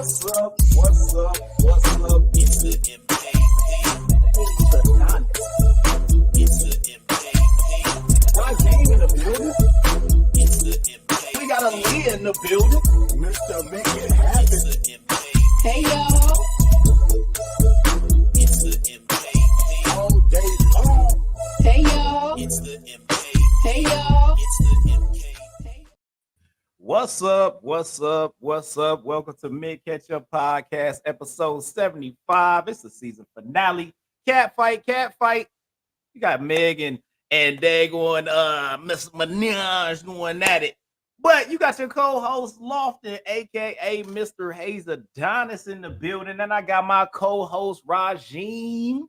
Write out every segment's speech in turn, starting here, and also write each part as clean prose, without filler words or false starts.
What's up? What's up? What's up? It's the MKP. It's the Dolla. It's the MKP. Raheem in the building. It's the MKP. We got a Leah in the building. Mr. Make It Happen. It's the MKP. Hey y'all. It's the MKP. All day long. Hey y'all. It's the MKP. Hey y'all. It's the MKP. What's up? What's up? What's up? Welcome to Mid Ketchup Podcast, episode 75. It's the season finale. Cat fight. You got Megan and they going Miss Minaj going at it. But you got your co-host Lofton, aka Mr. Hayes Adonis in the building. And I got my co-host Raheem.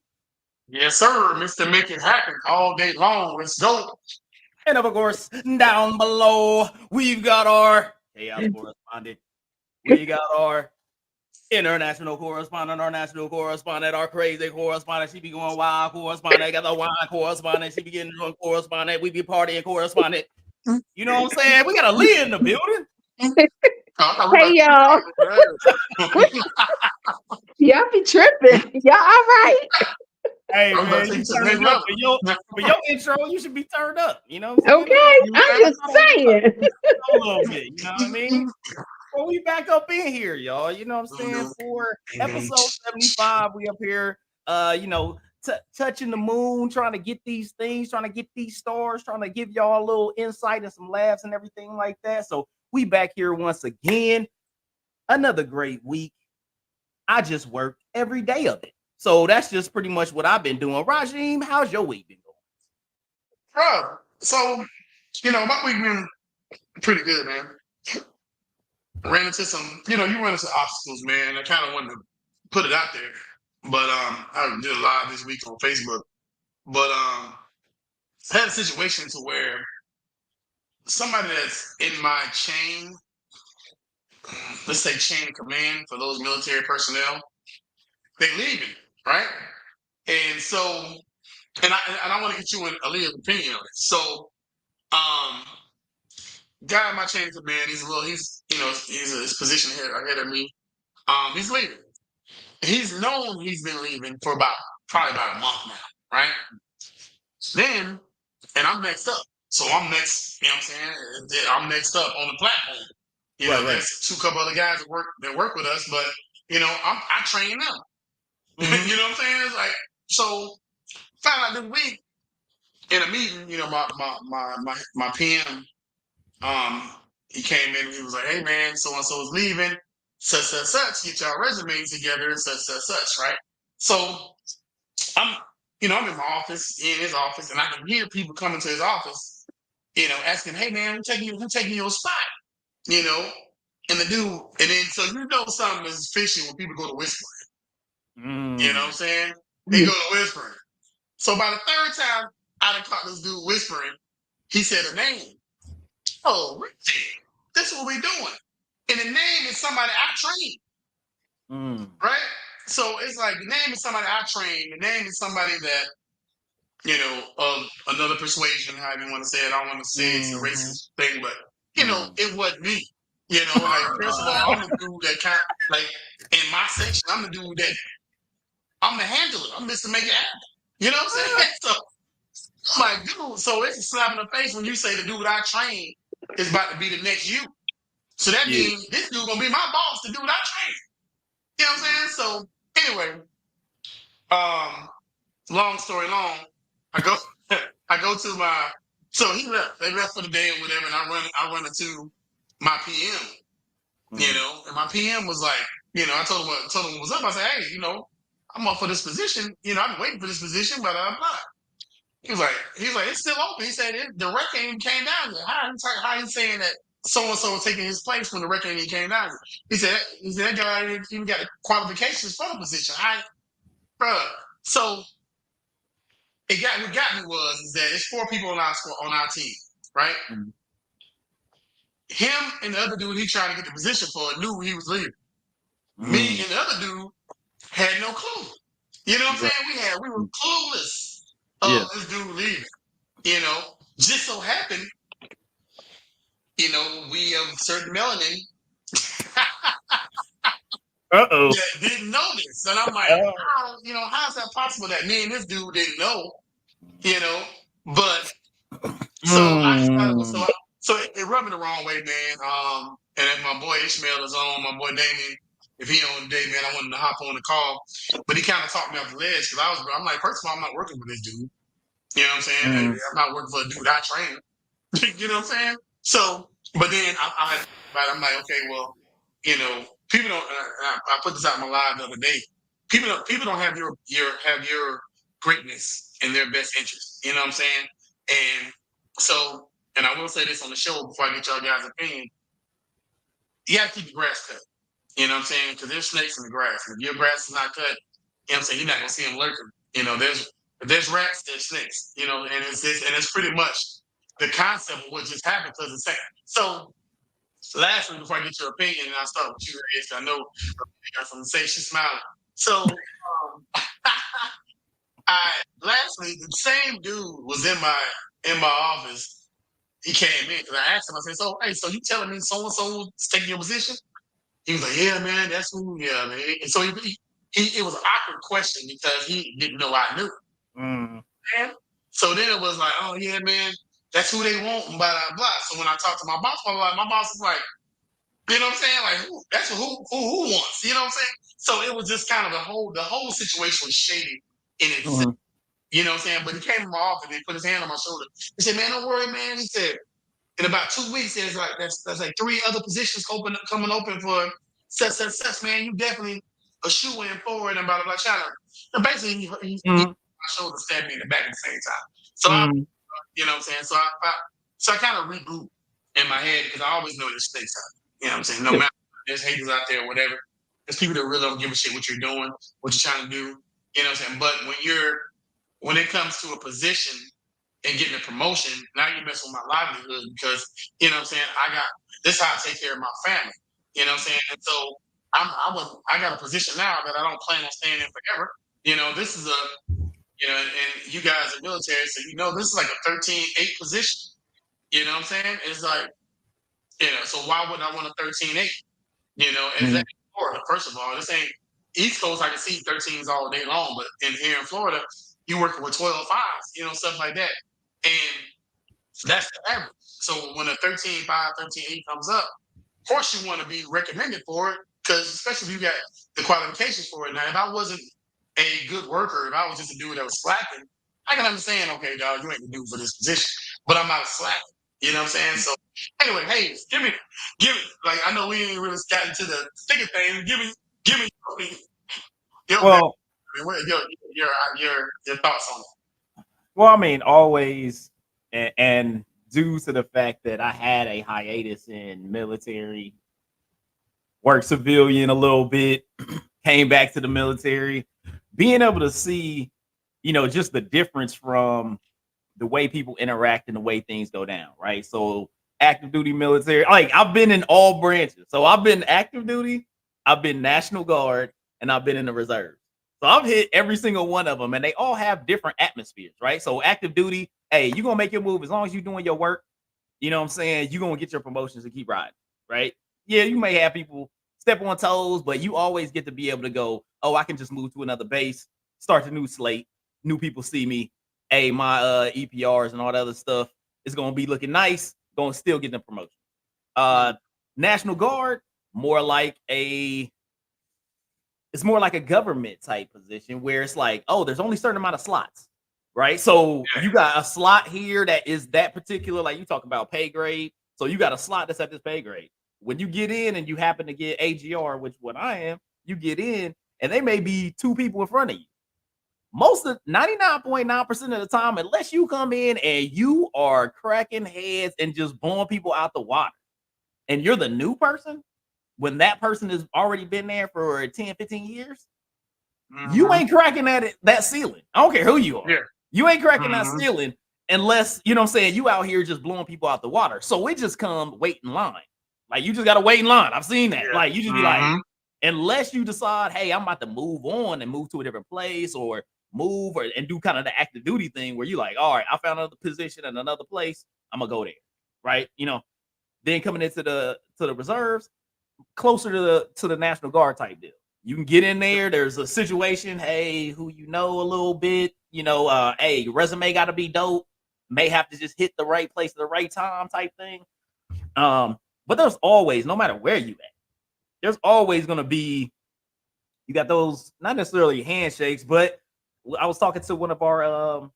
Yes, sir. Mr. Make It Happen all day long. Let's go. And of course, down below, we've got our chaos correspondent. We got our international correspondent, our national correspondent, our crazy correspondent. She be going wild correspondent. Got the wine correspondent. She be getting drunk correspondent. We be partying correspondent. You know what I'm saying? We got a Leah in the building. Hey y'all. Y'all be tripping. Y'all all right? Hey man, you turn up. For your intro, you should be turned up. You know what I'm saying? Okay, I'm just saying. A little bit, you know what I mean? Well, we back up in here, y'all. You know what I'm saying? For episode 75, we up here, touching the moon, trying to get these things, trying to get these stars, trying to give y'all a little insight and some laughs and everything like that. So we back here once again. Another great week. I just worked every day of it. So that's just pretty much what I've been doing. Raheem, how's your week been going? So, my week been pretty good, man. Ran into some, you run into obstacles, man. I kind of wanted to put it out there. But I did a live this week on Facebook. But I had a situation to where somebody that's in my chain, let's say chain of command for those military personnel, they leaving, right? And so, and I want to get you an Aaliyah's opinion on it. So, guy in my chain of command, he's his position ahead of me. He's leaving. He's known he's been leaving for probably about a month now, right? Then, and I'm next up. So I'm next, you know what I'm saying? I'm next up on the platform. Right. There's two couple other guys that work with us, but I train them. Mm-hmm. You know what I'm saying? It's like, so found out this week in a meeting, my PM, he came in and he was like, hey man, so and so is leaving, such, get y'all resumes together, and such, right? So I'm in my office, in his office, and I can hear people coming to his office, asking, hey man, who's taking your spot? And the dude, and then so something is fishy when people go to whispering. You know what I'm saying? They go to whispering. So by the third time I done caught this dude whispering, he said a name. Oh, Richie, this is what we doing. And the name is somebody I trained. Right? So it's like the name is somebody I trained. The name is somebody that, of another persuasion, however you want to say it. I don't want to say it's a racist thing, but, it wasn't me. First of all, I'm the dude that in my section, I'm the dude that, I'm the handler. I'm Mr. Make It Happen. You know what I'm saying? So I'm like, dude, so it's a slap in the face when you say the dude I trained is about to be the next you. So that means this dude gonna be my boss, the dude I trained. You know what I'm saying? So anyway, long story long, I go to my, so he left. They left for the day or whatever, and I run into my PM. And my PM was like, I told him what was up. I said, hey, I'm up for this position. I've been waiting for this position, but I applied. He was like, it's still open. He said the rec ain't even came down yet. How you saying that so-and-so was taking his place when the rec ain't even came down yet? He said that guy ain't even got the qualifications for the position. So what got me was that it's 4 people on our team, right? Mm-hmm. Him and the other dude he trying to get the position for knew he was leaving. Mm-hmm. Me and the other dude had no clue. You know what I'm saying? We were clueless of this dude leaving. Just so happened, we have certain melanin. Uh-oh. that didn't know this. And I'm like, how, how is that possible that me and this dude didn't know, you know? But so I started, Mm. so it rubbed me the wrong way, man. And if my boy Ishmael is on, my boy Damien, if he on today, man, I wanted to hop on the call, but he kind of talked me off the ledge because I'm like, first of all, I'm not working for this dude. You know what I'm saying? Mm. I'm not working for a dude I train. You know what I'm saying? So, but then I'm like, okay, well, people don't. I put this out in my live the other day. People don't have your greatness in their best interest. You know what I'm saying? And so, and I will say this on the show before I get y'all guys' opinion. You got to keep the grass cut. You know what I'm saying? Because there's snakes in the grass. And if your grass is not cut, you know what I'm saying, you're not gonna see them lurking. If there's rats, there's snakes. And it's pretty much the concept of what just happened because it's same. So lastly, before I get your opinion, and I'll start with you, Rich, I know you got something to say. She's smiling. So lastly, the same dude was in my office. He came in because I asked him. I said, "So, hey, so you telling me so and so is taking your position?" He was like, "Yeah, man, that's who." Yeah, man. And so it was an awkward question because he didn't know I knew. Mm. Man. So then it was like, "Oh yeah, man, that's who they want," and blah blah blah. So when I talked to my boss, my boss was like, "You know what I'm saying? Like, that's who wants?" You know what I'm saying? So it was just kind of the whole situation was shady in itself. Mm. You know what I'm saying? But he came in my office and he put his hand on my shoulder. He said, "Man, don't worry, man." He said, "In about 2 weeks, there's like 3 other positions coming open for such, man. You definitely a shoe in forward and blah blah blah." And basically, he Mm. my shoulder stabbed me in the back at the same time. So Mm. you know what I'm saying? So I kind of reboot in my head because I always know there's stakes out. You know what I'm saying? No Yeah. matter there's haters out there or whatever. There's people that really don't give a shit what you're doing, what you're trying to do. You know what I'm saying? But when it comes to a position and getting a promotion, now you mess with my livelihood because you know what I'm saying. This is how I take care of my family. You know what I'm saying. And so I got a position now that I don't plan on staying in forever. This is and you guys are military, so this is like a 13-8 position. You know what I'm saying? It's like so why would I want a 13-8? Mm. Exactly. Florida. First of all, this ain't East Coast. I can see 13s all day long, but here in Florida, you working with 12 fives, stuff like that. And that's the average. So when a 13-5, 13-8 comes up, of course you want to be recommended for it, because especially if you got the qualifications for it. Now, if I wasn't a good worker, if I was just a dude that was slacking, I can understand, okay, dog, you ain't the dude for this position. But I'm not a slacker. You know what I'm saying? So anyway, hey, give me, like I know we ain't really gotten to the sticker thing. Give me your best, Well, your thoughts on it. I mean, always, and due to the fact that I had a hiatus in military, worked civilian a little bit, came back to the military, being able to see, just the difference from the way people interact and the way things go down, right? So active duty military, like I've been in all branches. So I've been active duty, I've been National Guard, and I've been in the reserves. So I've hit every single one of them, and they all have different atmospheres, right? So active duty, hey, you're gonna make your move as long as you're doing your work. You know what I'm saying? You're gonna get your promotions and keep riding, right? Yeah, you may have people step on toes, but you always get to be able to go, oh, I can just move to another base, start a new slate, new people see me. Hey, my EPRs and all that other stuff is gonna be looking nice, gonna still get the promotion. Uh National Guard, more like a it's more like a government type position where it's like, oh, there's only a certain amount of slots, right? So Yeah. you got a slot here that is that particular, like you talk about pay grade. So you got a slot that's at this pay grade. When you get in and you happen to get AGR, which what I am, you get in and they may be 2 people in front of you. Most of 99.9% of the time, unless you come in and you are cracking heads and just blowing people out the water, and you're the new person, when that person has already been there for 10, 15 years, you Mm-hmm. ain't cracking that ceiling. I don't care who you are. Yeah. You ain't cracking that Mm-hmm. ceiling unless, you know what I'm saying, you out here just blowing people out the water. So it just come wait in line. Like you just gotta wait in line. I've seen that. Yeah. Like you just be like, Mm-hmm. unless you decide, hey, I'm about to move on and move to a different place or move and do kind of the active duty thing where you like, all right, I found another position in another place. I'm gonna go there. Right. Then coming into the reserves, closer to the National Guard type deal. You can get in there. There's a situation. Hey, who you know a little bit. Hey, your resume got to be dope. May have to just hit the right place at the right time, type thing. But there's always, no matter where you at, there's always gonna be. You got those not necessarily handshakes, but I was talking to one of our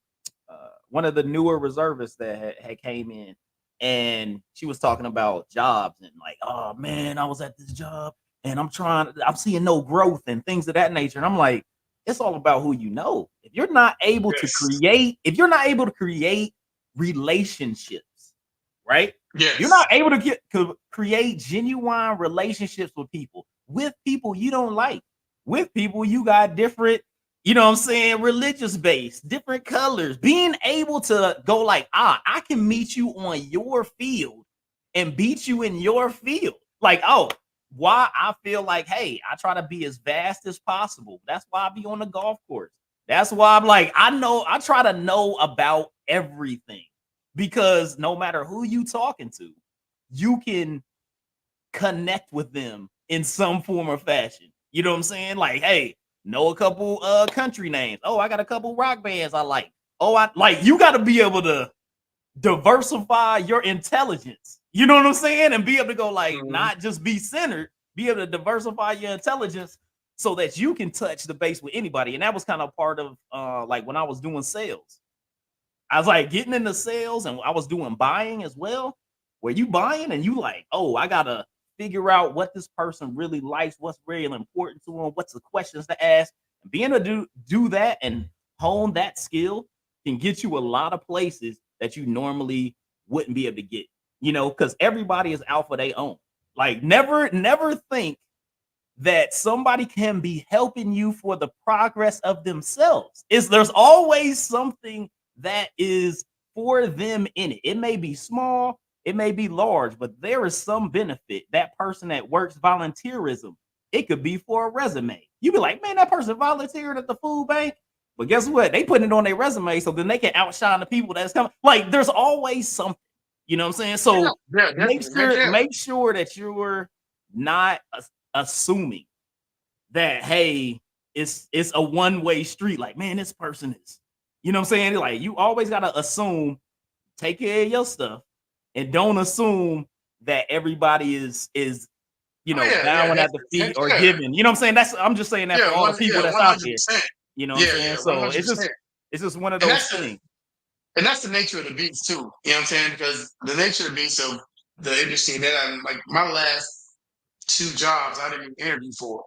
one of the newer reservists that had came in, and she was talking about jobs and like, oh man, I was at this job and I'm seeing no growth and things of that nature. And I'm like, it's all about who you know. If you're not able to Yes. create relationships, right? You're Yes. not able to create genuine relationships with people you don't like, with people you got different, what I'm saying, religious base, different colors, being able to go like, I can meet you on your field and beat you in your field. Like, oh, why I feel like, hey, I try to be as vast as possible. That's why I be on the golf course. That's why I'm like, I try to know about everything because no matter who you talking to, you can connect with them in some form or fashion. You know what I'm saying? Like, hey, know a couple country names. Oh, I got a couple rock bands I like. Oh, I like you got to be able to diversify your intelligence. You know what I'm saying? And be able to go like Mhm. not just be centered, be able to diversify your intelligence so that you can touch the base with anybody. And that was kind of part of like when I was doing sales. I was like getting into sales and I was doing buying as well. Where you buying and you like, oh, I gotta figure out what this person really likes, what's really important to them, what's the questions to ask. And being able to do that and hone that skill can get you a lot of places that you normally wouldn't be able to get. Because everybody is out for their own. Like never think that somebody can be helping you for the progress of themselves. There's always something that is for them in it. It may be small, it may be large, but there is some benefit. That person that works volunteerism, it could be for a resume. You be like, man, that person volunteered at the food bank. But guess what? They put it on their resume so then they can outshine the people that's coming. Like there's always something. You know what I'm saying? Yeah. So Yeah. make Definitely. Heck sure yeah. make sure that you're not assuming that hey, it's a one-way street. Like, man, this person is, you know what I'm saying? Like, you always gotta assume, take care of your stuff, and don't assume that everybody is Oh yeah. Yeah. bowing at the Definitely. Heck feet or yeah. giving. You know what I'm saying? I'm just saying that for Yeah. all the people Yeah. that's One out hundred there. percent. You know what I'm Yeah. saying? Yeah. One So hundred percent. it's just one of And those that's the things. and that's the nature of the beast too. You know what I'm saying? Because the nature of the beast of the industry that I'm like my last two jobs I didn't even interview for.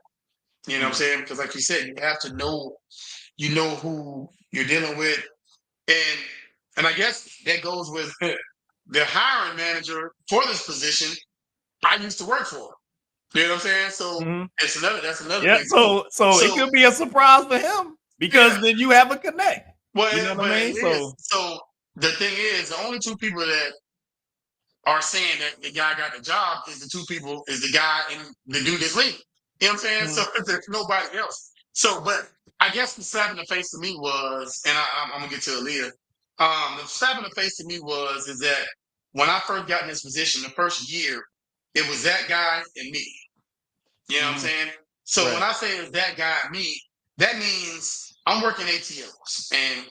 You know what I'm Mhm. saying? Because like you said, you have to know who you're dealing with. And I guess that goes with the hiring manager for this position I used to work for. You know what I'm saying? So Mhm. that's another Yeah. thing too. So it So could be a surprise for him because yeah, then you have a connect. well, You know what but I it mean? is. So So the thing is, the only two people that are saying that the guy got the job is the guy and the dude that's leaving. You know what I'm saying? So mhm. there's nobody else. So, but I guess the slap in the face to me was, and I'm gonna get to it later. The slap in the face to me is that when I first got in this position, the first year, it was that guy and me. You know what I'm Mhm. saying? So when Right. I say it's that guy and me, that means I'm working ATOs and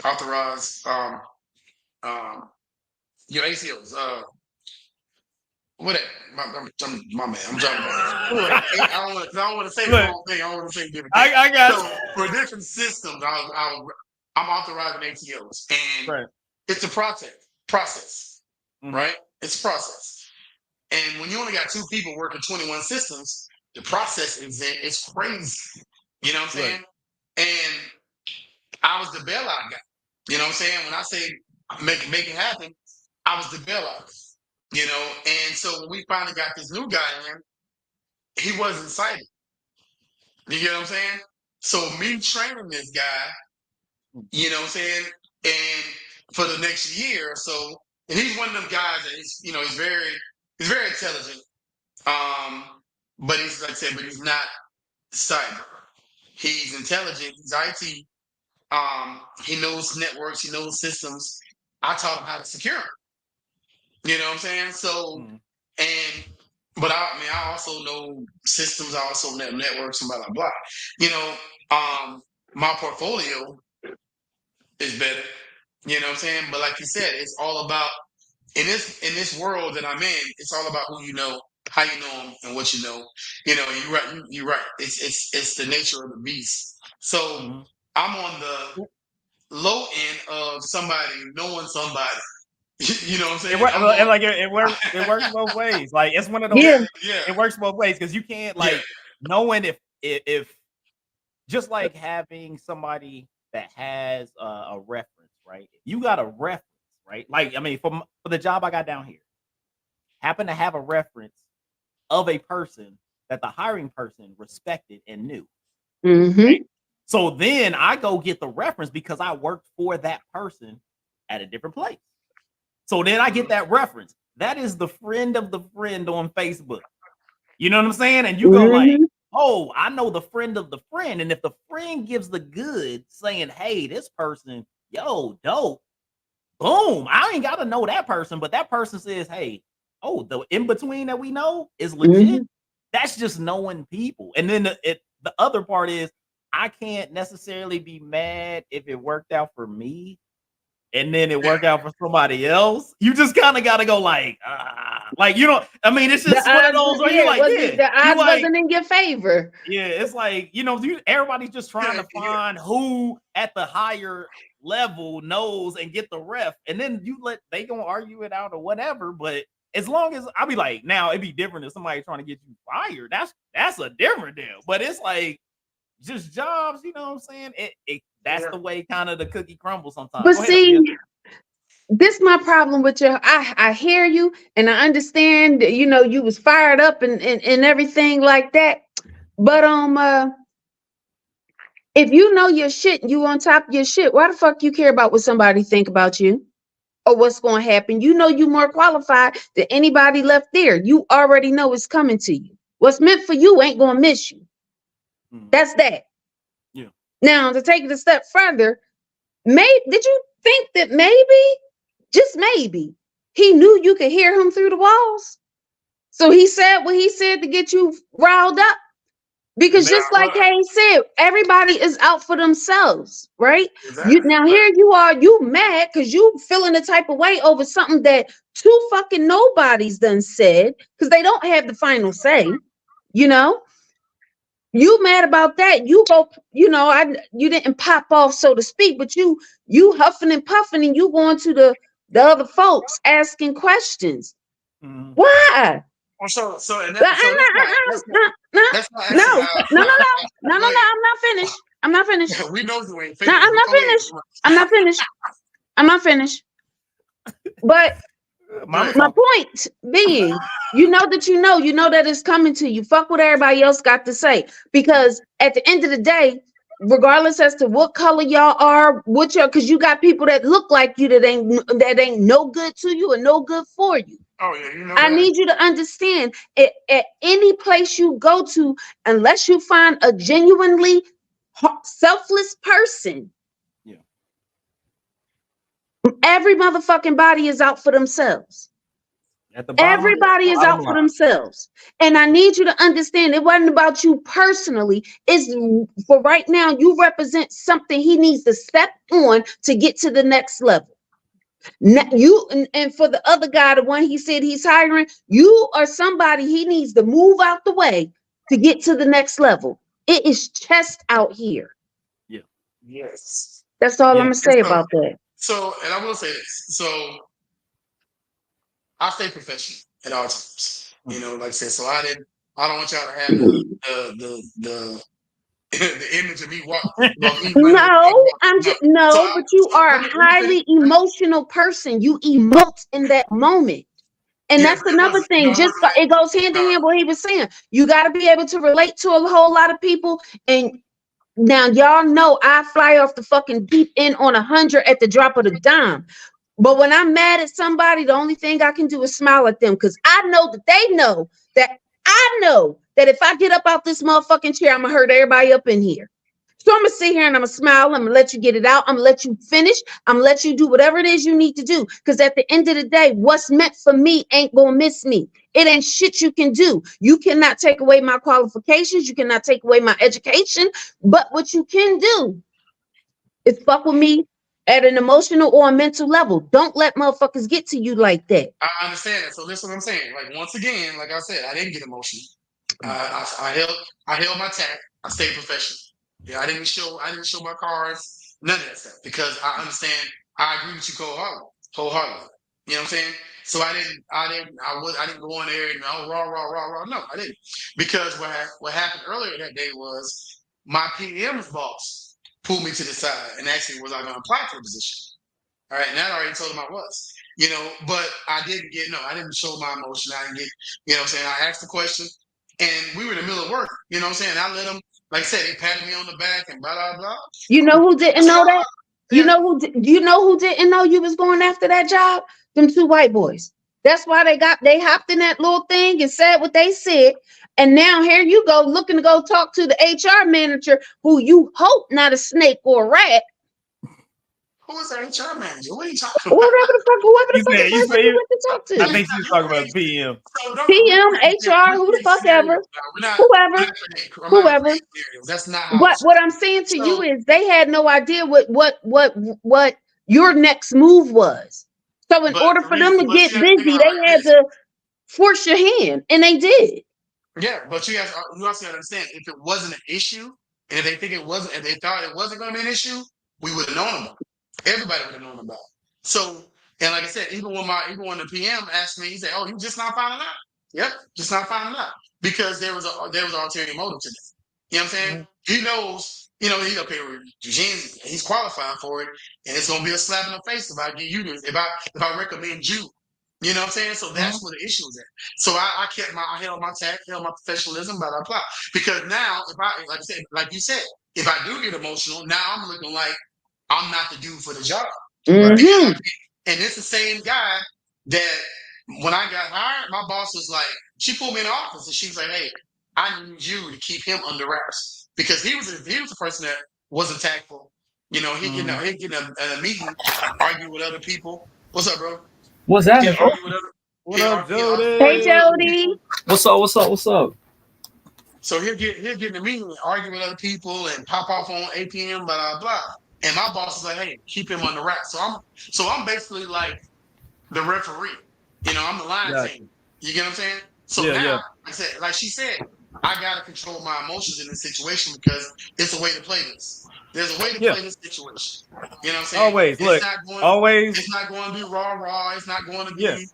authorized um your ACOs. Whatever. My man. I'm trying to. Anyway, I don't want to say the Look, wrong thing. I don't want to say different thing. I got you. So for different systems, I'm authorizing ATOs, and Right. it's a process, Mhm. right? It's a process. And when you only got two people working 21 systems, the process is crazy. You know what I'm Right. saying? And I was the bailout guy. You know what I'm saying? When I say make it happen, I was the bailout. And so when we finally got this new guy in, he wasn't sighted. You get what I'm saying? So me training this guy, you know what I'm saying, and for the next year or so, and he's one of them guys that he's very intelligent. Um, but he's like I said, but he's not cyber. He's intelligent. He's IT. He knows networks. He knows systems. I taught him how to secure them. You know what I'm saying? So, Mhm. and but I also know systems. I also know networks and blah blah blah. You know, my portfolio is better. You know what I'm saying? But like you said, it's all about in this world that I'm in. It's all about who you know, how you know them, and what you know. You know, you're right. You're right. It's the nature of the beast. So Mhm. I'm on the low end of somebody knowing somebody. You know what I'm It saying? work I'm on. like it works both ways. Like it's one of those Yeah. Yeah, things. yeah, It works both ways because you can't yeah. like knowing if just like having somebody that has a reference, right? You got a reference, right? Like I mean, for the job I got down here, happen to have a reference of a person that the hiring person respected and knew. Mm-hmm. Right? So then I go get the reference because I worked for that person at a different place. So then I get Mhm. that reference. That is the friend of the friend on Facebook. You know what I'm saying? And you go like, Mm-hmm. oh, I know the friend of the friend. And if the friend gives the good saying, hey, this person, yo, dope, boom. I ain't gotta know that person, but that person says, hey, oh, the in between that we know is legit. Mm-hmm. That's just knowing people. And then the other part is I can't necessarily be mad if it worked out for me and then it Yeah, worked out for somebody else. You just kind of got to go like, like you know. I mean, it's The just one of odds those was where you yeah, like, wasn't yeah, the you odds like, wasn't in your favor. yeah. It's like everybody's just trying yeah, to yeah. find who at the higher level knows and get the ref, and then you let they gonna argue it out or whatever. But as long as I be like, now it'd be different if somebody trying to get you fired. That's a different deal. But it's like just jobs, you know what I'm saying? That's Yeah. the way kind of the cookie crumbles sometimes. But Go ahead, see, Leah. this my problem with your I hear you and I understand, you was fired up and everything like that. But if you know your shit and you on top of your shit, why the fuck you care about what somebody think about you or what's going to happen? You know you more qualified than anybody left there. You already know it's coming to you. What's meant for you ain't going to miss you. Mhm. That's that. Yeah. Now, to take it a step further, did you think that maybe, just maybe, he knew you could hear him through the walls? So he said what he said to get you riled up. Because Now, just like Kay said, everybody is out for themselves, right? You exactly. now Right. here you are, you mad because you feeling the type of way over something that two fucking nobodies done said because they don't have the final say, you know. You mad about that? You go, you didn't pop off, so to speak, but you huffing and puffing, and you going to the other folks asking questions. Mhm. Why? Well, so and Uh, that, so no, that's not no, actually no, how. no, no, no, no, no, no. Wait, I'm not finished. I'm not finished. we know you ain't No, finished, I'm but not go ahead. finished. I'm not finished. I'm not finished. But Go Mama ahead. my talking. point being, you know that it's coming to you. Fuck what everybody else got to say. Because at the end of the day, regardless as to what color y'all are, because you got people that look like you that ain't no good to you and no good for you. Oh yeah, you know I that. need you to understand at any place you go to, unless you find a genuinely selfless person, Yeah. every motherfucking body is out for themselves. At the Everybody is bottom out for line. themselves. And I need you to understand it wasn't about you personally. It's for right now, you represent something he needs to step on to get to the next level. Now, and for the other guy, the one he said he's hiring, you are somebody he needs to move out the way to get to the next level. It is chest out here. Yeah. Yes. That's all I'm Yeah. gonna And say about that. and I will say this. So I stay professional at all times. You Mhm. know, like I said, so I don't want y'all to have the the image of me about me running and talking No, about no. no, but you So are a let me finish. highly emotional person. You emote in that moment. And Yeah, that's but it another wasn't. thing. No, it Just wasn't like it goes hand in no. hand with what he was saying. You got to be able to relate to a whole lot of people. And now y'all know I fly off the fucking deep end on 100 at the drop of the dime. But when I'm mad at somebody, the only thing I can do is smile at them because I know that they know that I know that if I get up out this motherfucking chair, I'm gonna hurt everybody up in here. So I'm gonna sit here and I'm gonna smile. I'm gonna let you get it out. I'm gonna let you finish. I'm gonna let you do whatever it is you need to do. Because at the end of the day, what's meant for me ain't gonna miss me. It ain't shit you can do. You cannot take away my qualifications. You cannot take away my education. But what you can do is fuck with me at an emotional or a mental level. Don't let motherfuckers get to you like that. I understand that. So listen, what I'm saying. Like once again, like I said, I didn't get emotional. I held my tact. I stayed professional. Yeah, I didn't show my cards, none of that stuff, because I understand. I agree with you wholeheartedly. You know what I'm saying? So I didn't go in there and raw. No, I didn't, because what happened earlier that day was my PM's boss pulled me to the side and asked me was I going to apply for the position. All right, and I already told him I was, but I didn't show my emotion. I didn't get, what I'm saying? I asked the question, and we were in the middle of work, you know what I'm saying? I let them, like I said, they patted me on the back and blah, blah, blah. You know who didn't know that? You Yeah. know who didn't know you was going after that job? Them two white boys. That's why they hopped in that little thing and said what they said. And now here you go looking to go talk to the HR manager who you hope not a snake or a rat. Who is the HR manager? What are you talking about? Whoever the fuck person you went to talk I to. think she's talking about PM. PM, HR, who the fuck ever. Whoever. That's not how What I'm saying to you is they had no idea what your next move was. So in order for them to get busy, they had to force your hand, and they did. Yeah, but you also understand, if it wasn't an issue, and if they thought it wasn't going to be an issue, we would have known about it. Everybody would have known about it. So, and like I said, even when the PM asked me, he said, "Oh, you just not finding out?" Yep, just not finding out, because there was an ulterior motive to this. You know what I'm saying? Mm-hmm. He knows, Eugene's he's qualifying for it, and it's gonna be a slap in the face if I get you if I recommend you. You know what I'm saying? So that's where the issue is at. So I held my tact, held my professionalism, blah blah blah. Because now, like you said, if I do get emotional, now I'm looking like I'm not the dude for the job. Mm-hmm. And it's the same guy that when I got hired, my boss was like, she pulled me in the office and she was like, "Hey, I need you to keep him under wraps," because he was the person that wasn't tactful. He'd get in a meeting, argue with other people. What's up, bro? What's happening? What up, Jody? Hey, Jody. What's up? So he'll get in a meeting, argue with other people, and pop off on APM, blah blah blah. And my boss is like, "Hey, keep him on the rack." So I'm basically like the referee. I'm the line team. You get what I'm saying? So now, like she said, I gotta control my emotions in this situation because it's a way to play this. There's a way to play this situation. You know what I'm saying? Always, It's not going to be raw. It's not going to be.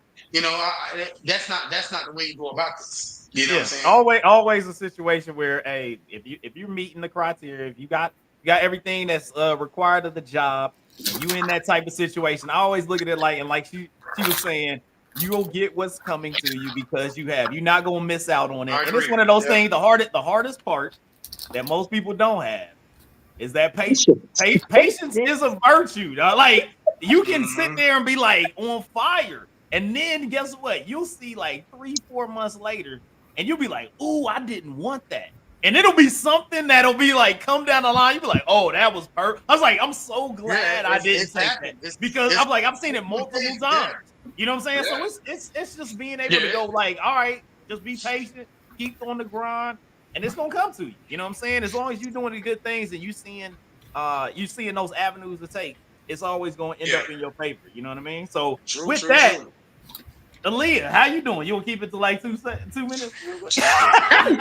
That's not the way you go about this. You know what I'm saying? Always a situation where, hey, if you're meeting the criteria, if you got everything that's required of the job, and you in that type of situation, I always look at it like she was saying, you'll get what's coming to you because you're not gonna miss out on it. And it's one of those things. The hardest part that most people don't have is that patience. Patience is a virtue. Like you can sit there and be like on fire, and then guess what? You'll see like 3-4 months later, and you'll be like, "Ooh, I didn't want that." And it'll be something that'll be like, come down the line. You'll be like, "Oh, that was perfect." I was like, I'm so glad I didn't take that because I'm like, I've seen it multiple times. You know what I'm saying? Yeah. So it's just being able to go like, all right, just be patient, keep on the grind, and it's gonna come to you. You know what I'm saying? As long as you're doing the good things and you seeing those avenues to take, it's always gonna end up in your favor. You know what I mean? So true. Aaliyah, how you doing? You gonna keep it to like 2 minutes? I'm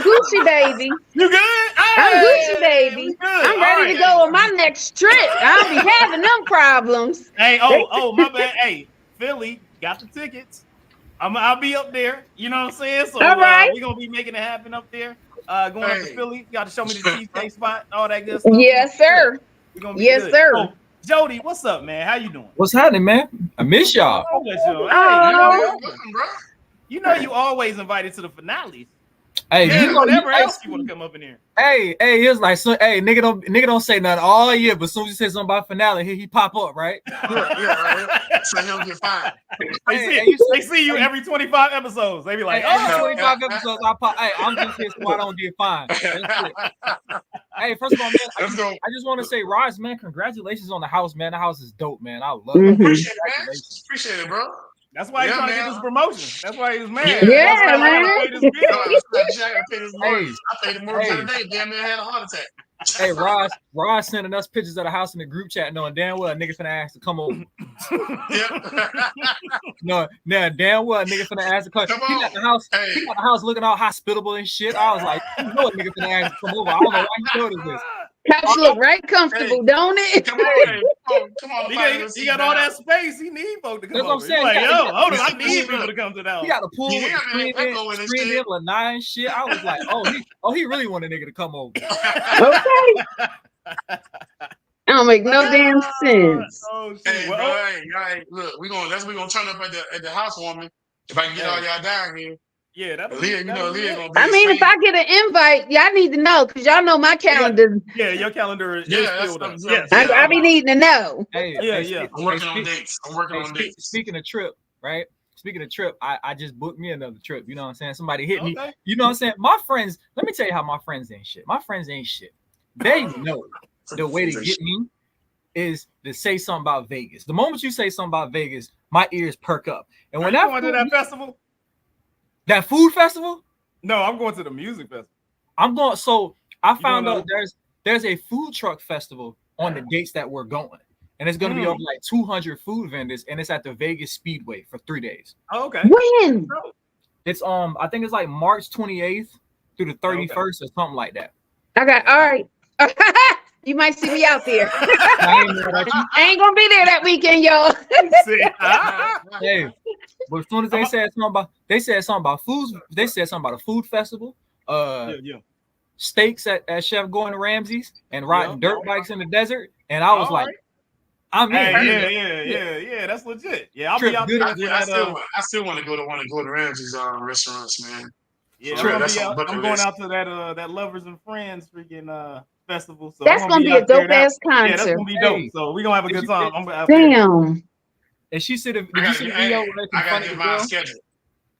Gucci, baby. You good? I'm Gucci, baby. I'm ready to go on my next trip. I'll be having them problems. Hey, my bad. Hey, Philly got the tickets. I'll be up there. You know what I'm saying? So all right. We're gonna be making it happen up there. Going up to Philly. You got to show me the cheesecake spot, all that good stuff. Yes, sir. We're gonna be good. Sir. So, Jody, what's up, man? How you doing? What's happening, man? I miss y'all. You always invited to the finales. Hey, Yeah, you know, whatever you else asked you want me. to come up in here. Hey, he was like, so, hey, nigga don't say nothing all year, but as soon as you say something about finale, he pop up, right? Yeah. So he'll get fined. They see you every 25 episodes. They be like, every oh, 25 episodes, I pop. Hey, I'm just here so I don't get fined. That's it. Hey, first of all, man, Let's go. I just want to say, Roz, man, congratulations on the house, man. The house is dope, man. I love it. Mhm. Appreciate it, man. Congratulations. Appreciate it, bro. that's why he's Yeah, trying to get man. this promotion. That's why he was mad. Yeah, That's Yeah, why I man. gotta pay this bill. No, I gotta pay this mortgage. Hey, I paid the mortgage the hey, other day. Damn near had a heart attack. hey, Roz sending us pictures of the house in the group chat, knowing damn well a nigga finna ask to come over. No, now damn well a nigga finna ask to come. Come He on. got the house. Hey. He got the house looking all hospitable and shit. I was like, you know a nigga finna ask to come over. I don't know why you noticed this. Couch look right comfortable, don't it? Come on, hey, come on. He got all that space. He need folk to come That's what I'm over. He's saying. like, He yo, got- hold on, I he need got- people to come to the house. He got the pool with Yeah, the man, screen echo and screen shit. in, lanai and shit. I was like, he really want a nigga to come over. Okay. That don't make no damn sense. Oh, shit. Hey, Well, bro, hey, look, we gonna turn up at the housewarming. If I can get all y'all down here, yeah, that'll Leah, be, Leah gonna be I mean, if insane. I get an invite, y'all need to know because y'all know my calendar. yeah, your calendar is Yeah, that's filled up. something. Yes. Yeah, I be needing to know. Hey, Yeah, hey, yeah. I'm working on dates. Speaking of trip, right? Speaking of trip, I just booked me another trip. You know what I'm saying? Somebody hit me. Okay. You know what I'm saying? My friends, let me tell you how my friends ain't shit. My friends ain't shit. They know the way to get me is to say something about Vegas. The moment you say something about Vegas, my ears perk up. And Are when you going to that festival? that food festival, No, I'm going to the music festival. I'm going. So I found going out there's a food truck festival on the dates that we're going. And it's going to be over like 200 food vendors, and it's at the Vegas Speedway for 3 days. Oh, okay. When? It's I think it's like March 28th through the 31st or something like that. I got all right. You might see me out there. I ain't gonna be there that weekend, y'all. Hey, but as soon as they said something about foods, they said something about a food festival, steaks at Chef Gordon Ramsay's, and riding dirt bikes in the desert, and I was like, I'm in. Yeah, that's legit. Yeah, I'll be out there. I still want to go to one of Gordon Ramsay's restaurants, man. Yeah, I'm going out to that Lovers and Friends freaking festival. So that's gonna be a dope ass concert. Yeah, that's gonna be dope. So we're gonna have a good time. Damn. And she said, did you see the video where they confronted the girl?